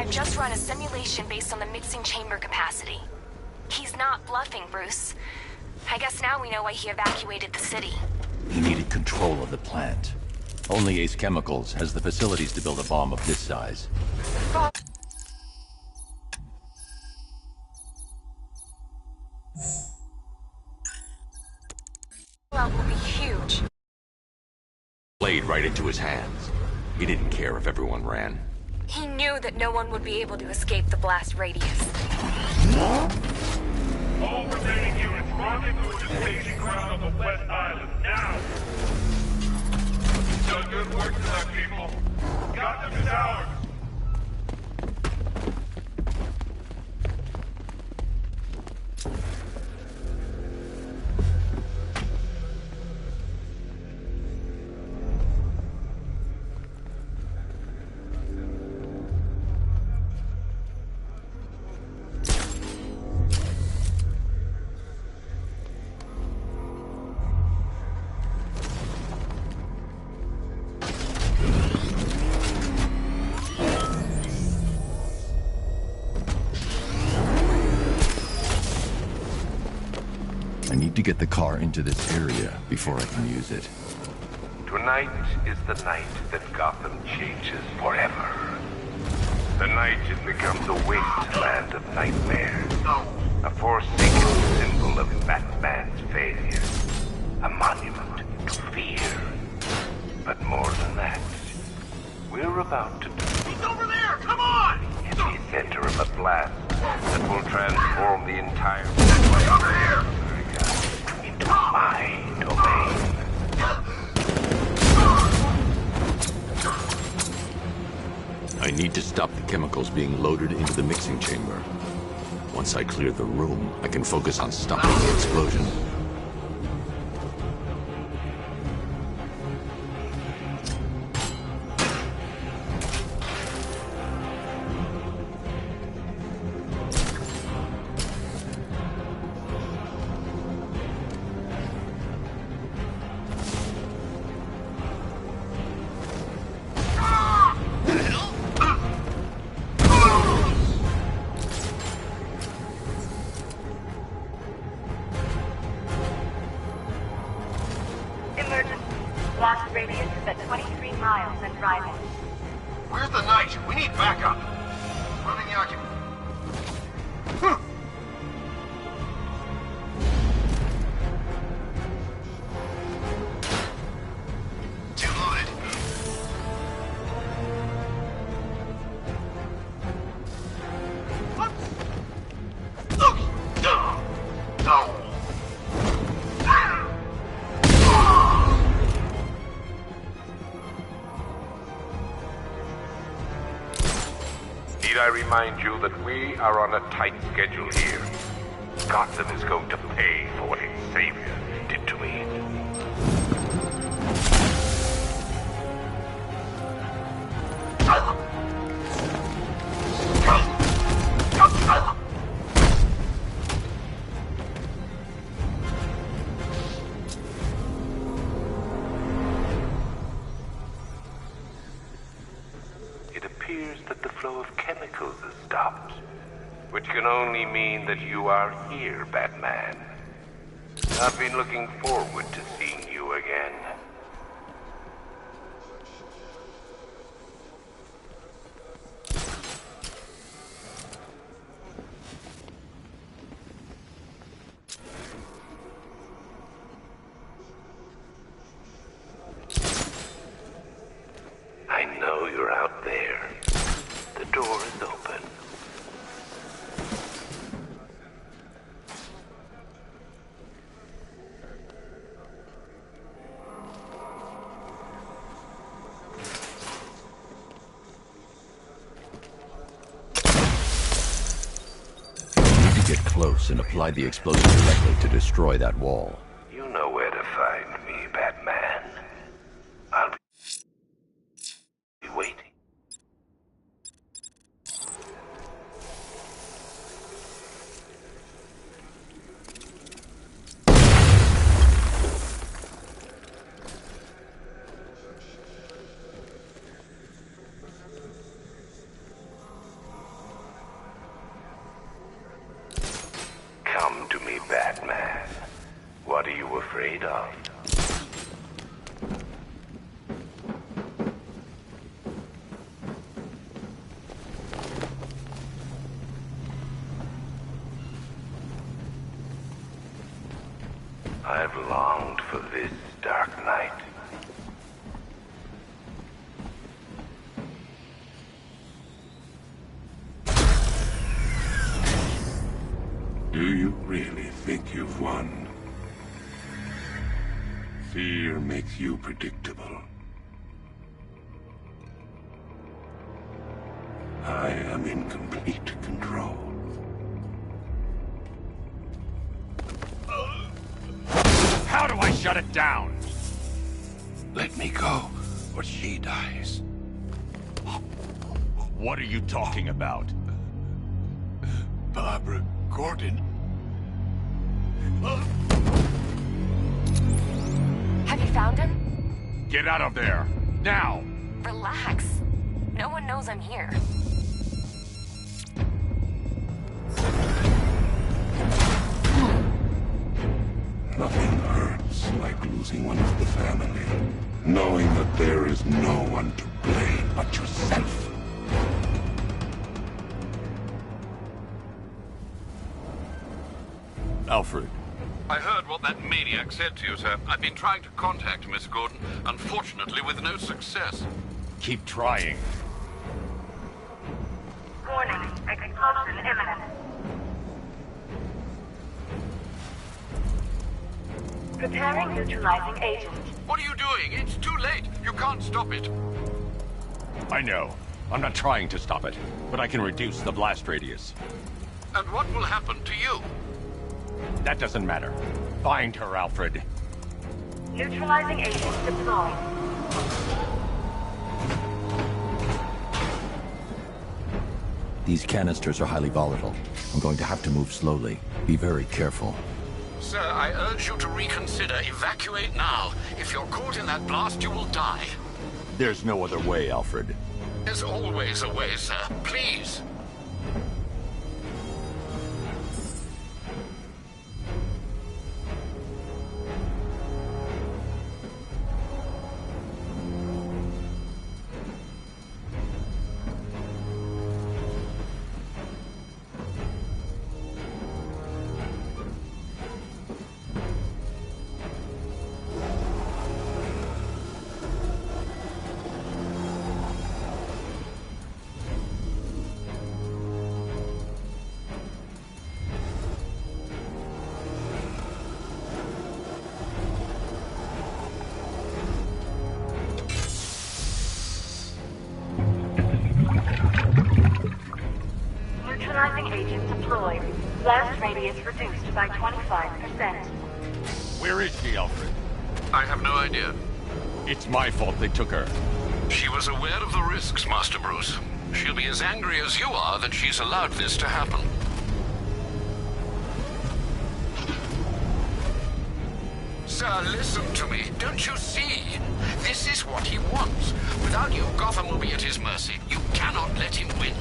Just run a simulation based on the mixing chamber capacity. He's not bluffing, Bruce. I guess now we know why he evacuated the city. He needed control of the plant. Only Ace Chemicals has the facilities to build a bomb of this size. Well, will be huge. Played right into his hands. He didn't care if everyone ran. He knew that no one would be able to escape the blast radius. All remaining units rendezvous at the staging ground on the West Island, now! Done good work tonight, people. Got them is ours. I need to get the car into this area before I can use it. Tonight is the night that Gotham changes forever. The night has become the wasteland of nightmares. A forsaken symbol of Batman's failure. A monument to fear. But more than that, we're about to... He's over there! Come on! Epicenter of a blast that will transform the entire... Way over here! Into my domain. I need to stop the chemicals being loaded into the mixing chamber. Once I clear the room, I can focus on stopping the explosion. Blast radius is at 23 miles and driving. Where's the Knight? We need backup. Running the occupant. Too loaded. Need I remind you that we are on a tight schedule here? Gotham is going to pay for what its savior did to me. It appears that the flow of chemicals has stopped, which can only mean that you are here, Batman. I've been looking forward to seeing you again. I know you're out there. The door is open. I need to get close and apply the explosion directly to destroy that wall. You know where to find me, Batman. I'll be waiting. Come to me, Batman. What are you afraid of? I've longed for this dark night. Do you really think you've won? Fear makes you predictable. I am in complete control. How do I shut it down? Let me go, or she dies. What are you talking about? Barbara Gordon. Have you found him? Get out of there! Now! Relax. No one knows I'm here. Nothing hurts like losing one of the family. Knowing that there is no one to blame but yourself. Alfred. I heard what that maniac said to you, sir. I've been trying to contact Miss Gordon, unfortunately with no success. Keep trying. Warning, explosion imminent. Preparing neutralizing agent. What are you doing? It's too late. You can't stop it. I know. I'm not trying to stop it, but I can reduce the blast radius. And what will happen to you? That doesn't matter. Find her, Alfred. Neutralizing agent deployed. These canisters are highly volatile. I'm going to have to move slowly. Be very careful. Sir, I urge you to reconsider. Evacuate now. If you're caught in that blast, you will die. There's no other way, Alfred. There's always a way, sir. Please. Neutralizing agent deployed. Blast radius reduced by 25%. Where is she, Alfred? I have no idea. It's my fault they took her. She was aware of the risks, Master Bruce. She'll be as angry as you are that she's allowed this to happen. Sir, listen to me. Don't you see? This is what he wants. Without you, Gotham will be at his mercy. You cannot let him win.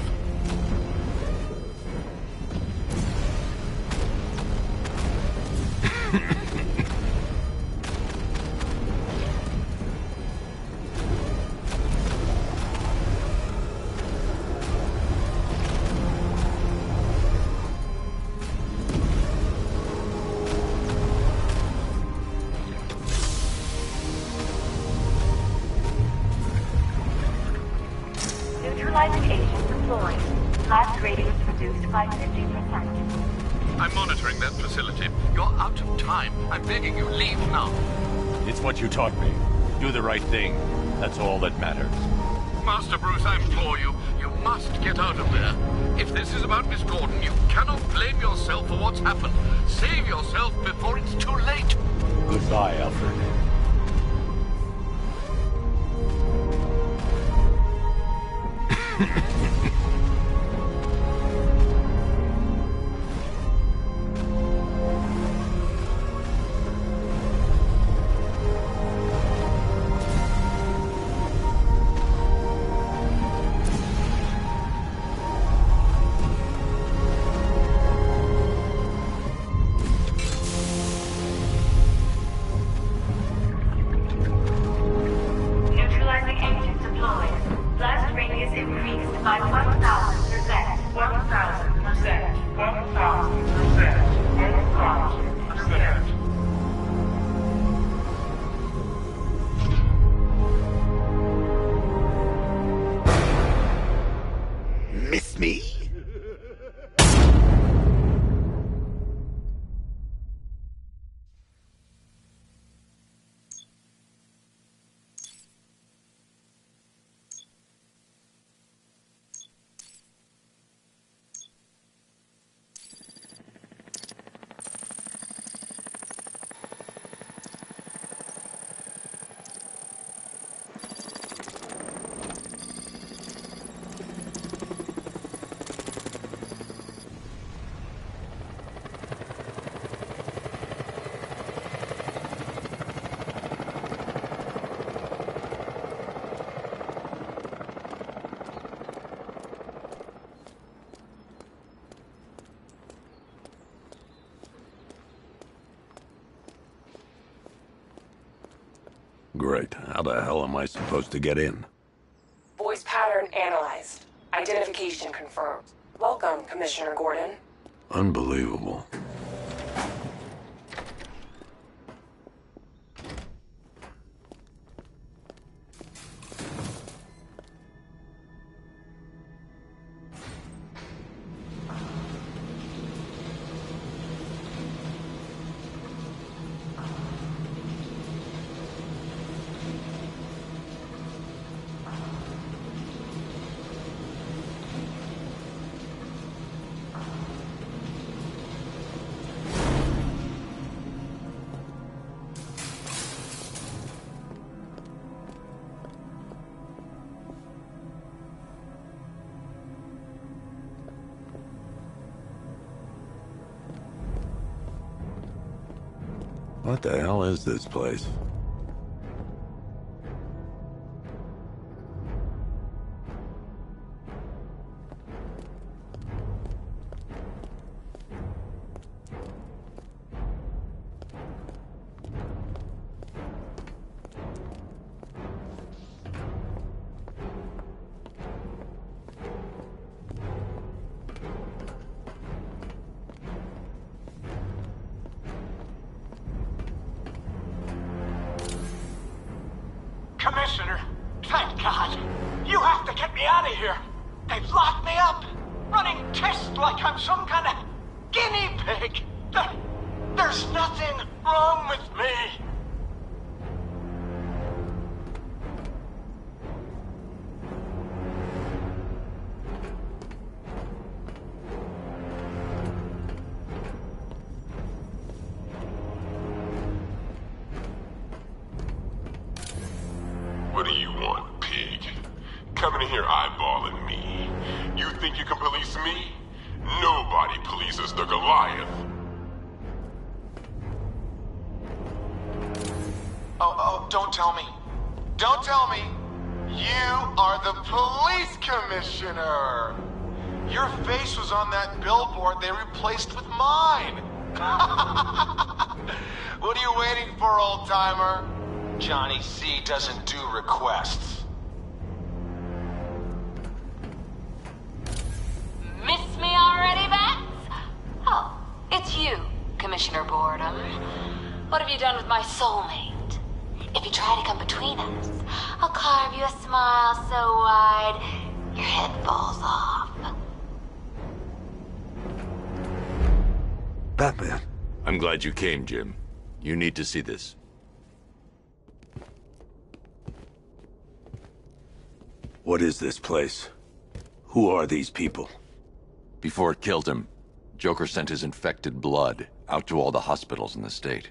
Neutralizing agent deployed. Blast radius reduced by 50%. I'm monitoring that facility. You're out of time. I'm begging you, leave now. It's what you taught me. Do the right thing. That's all that matters. Master Bruce, I implore you, you must get out of there. If this is about Miss Gordon, you cannot blame yourself for what's happened. Save yourself before it's too late. Goodbye, Alfred. Neutralizing agent deployed. Blast radius increased by 1,000%. 1,000%. 1,000%. 1,000%. Miss me? Great. How the hell am I supposed to get in? Voice pattern analyzed. Identification confirmed. Welcome, Commissioner Gordon. Unbelievable. What the hell is this place? Commissioner, thank God. You have to get me out of here. They've locked me up, running tests like I'm some kind of guinea pig. There's nothing wrong with me. What do you want, pig? Coming in here eyeballing me. You think you can police me? Nobody polices the Goliath. Oh, don't tell me. Don't tell me. You are the police commissioner. Your face was on that billboard they replaced with mine. What are you waiting for, old-timer? Johnny C doesn't do requests. Miss me already, Bats? Oh, it's you, Commissioner Boredom. What have you done with my soulmate? If you try to come between us, I'll carve you a smile so wide, your head falls off. Batman. I'm glad you came, Jim. You need to see this. What is this place? Who are these people? Before it killed him, Joker sent his infected blood out to all the hospitals in the state.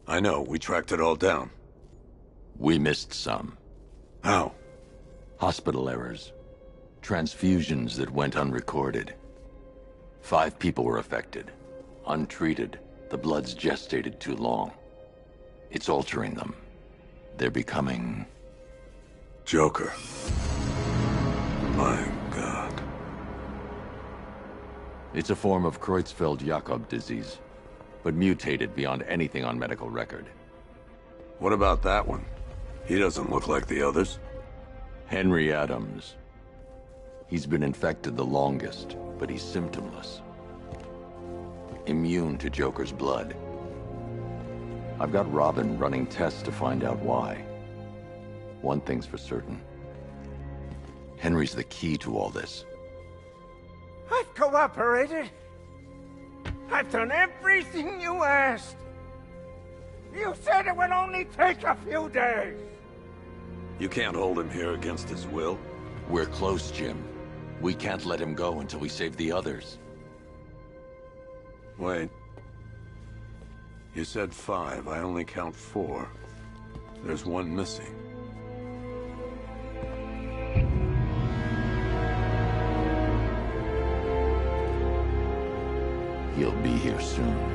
I know, we tracked it all down. We missed some. How? Hospital errors. Transfusions that went unrecorded. 5 people were affected. Untreated, the blood's gestated too long. It's altering them. They're becoming... Joker. My God. It's a form of Creutzfeldt-Jakob disease, but mutated beyond anything on medical record. What about that one? He doesn't look like the others. Henry Adams. He's been infected the longest, but he's symptomless. Immune to Joker's blood. I've got Robin running tests to find out why. One thing's for certain. Henry's the key to all this. I've cooperated. I've done everything you asked. You said it would only take a few days. You can't hold him here against his will. We're close, Jim. We can't let him go until we save the others. Wait. You said 5. I only count 4. There's one missing. He'll be here soon.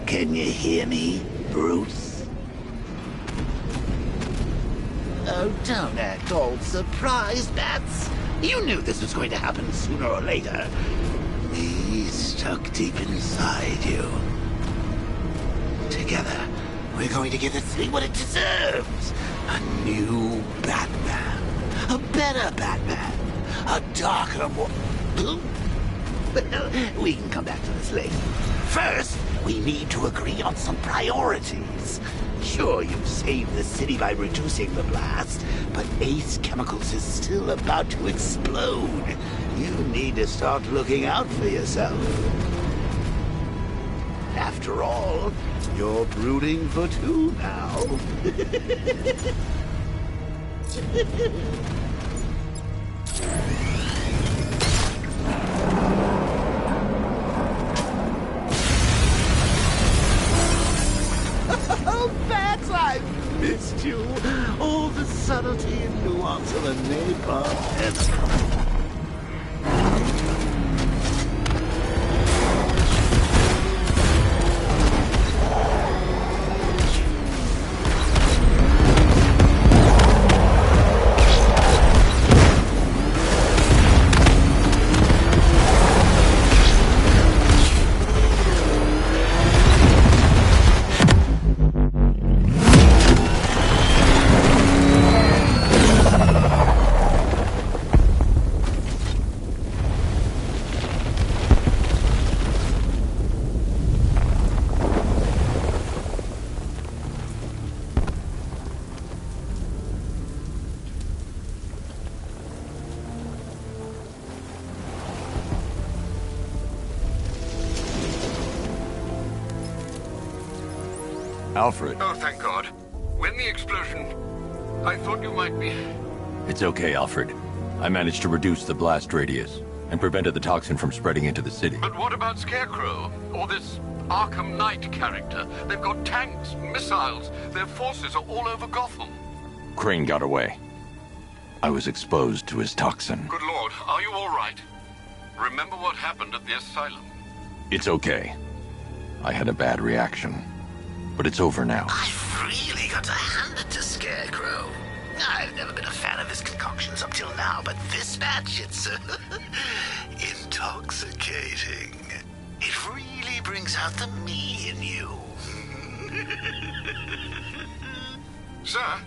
Can you hear me, Bruce? Oh, don't act all surprised, Bats. You knew this was going to happen sooner or later. He's stuck deep inside you. Together, we're going to give this city what it deserves. A new Batman. A better Batman. A darker one. Well, we can come back to this later. First, we need to agree on some priorities. Sure, you've saved the city by reducing the blast, but Ace Chemicals is still about to explode. You need to start looking out for yourself. After all, you're brooding for 2 now. subtlety and nuance of a napalm enemy. Alfred. Oh, thank God. When the explosion... I thought you might be... It's okay, Alfred. I managed to reduce the blast radius and prevented the toxin from spreading into the city. But what about Scarecrow? Or this Arkham Knight character? They've got tanks, missiles. Their forces are all over Gotham. Crane got away. I was exposed to his toxin. Good Lord, are you all right? Remember what happened at the asylum? It's okay. I had a bad reaction. But it's over now. I've really got to hand it to Scarecrow. I've never been a fan of his concoctions up till now, but this batch, it's intoxicating. It really brings out the me in you. Sir,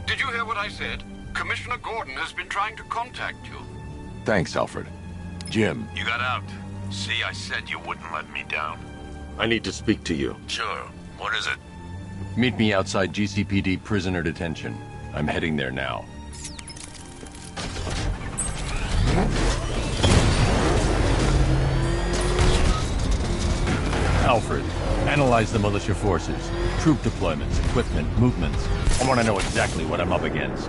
did you hear what I said? Commissioner Gordon has been trying to contact you. Thanks, Alfred. Jim. You got out. See, I said you wouldn't let me down. I need to speak to you. Sure. What is it? Meet me outside GCPD prisoner detention. I'm heading there now. Alfred, analyze the militia forces, troop deployments, equipment, movements. I want to know exactly what I'm up against.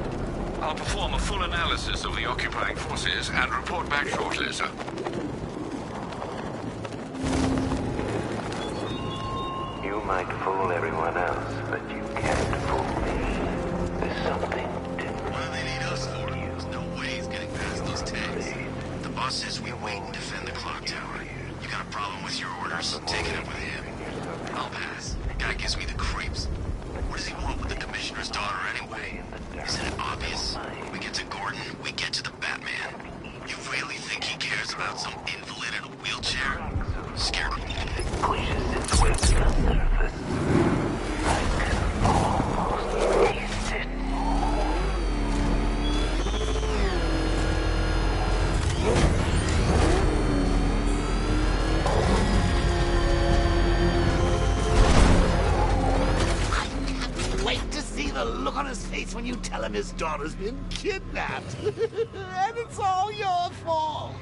I'll perform a full analysis of the occupying forces and report back shortly, sir. You might fool everyone else, but you can't fool me. There's something different. What do they need us for? There's no way he's getting past those tanks. The boss says we wait and defend the clock tower. You got a problem with your orders? Take it up with him. I'll pass. Guy gives me the creeps. What does he want with the commissioner's daughter anyway? Isn't it obvious? We get to Gordon, we get to the Batman. You really think he cares about some invalid in a wheelchair? Scarecrow. Pushes its way to the surface. I can almost taste it. Wait to see the look on his face when you tell him his daughter's been kidnapped. And it's all your fault.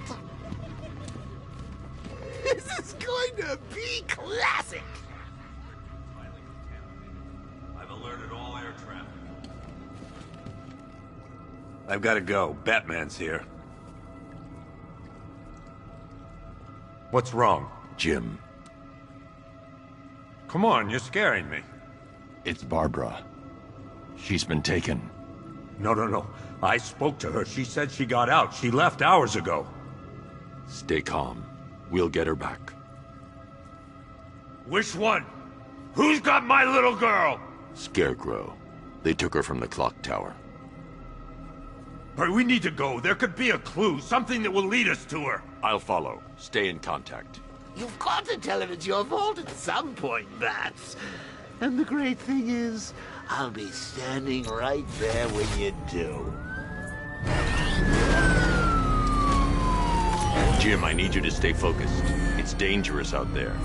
This is going to be classic. I've alerted all air traffic. I've got to go. Batman's here. What's wrong? Jim. Come on, you're scaring me. It's Barbara. She's been taken. No. I spoke to her. She said she got out. She left hours ago. Stay calm. We'll get her back. Which one? Who's got my little girl? Scarecrow. They took her from the clock tower. All right, we need to go. There could be a clue, something that will lead us to her. I'll follow. Stay in contact. You've got to tell him it's your fault at some point, Bats. And the great thing is, I'll be standing right there when you do. Jim, I need you to stay focused. It's dangerous out there.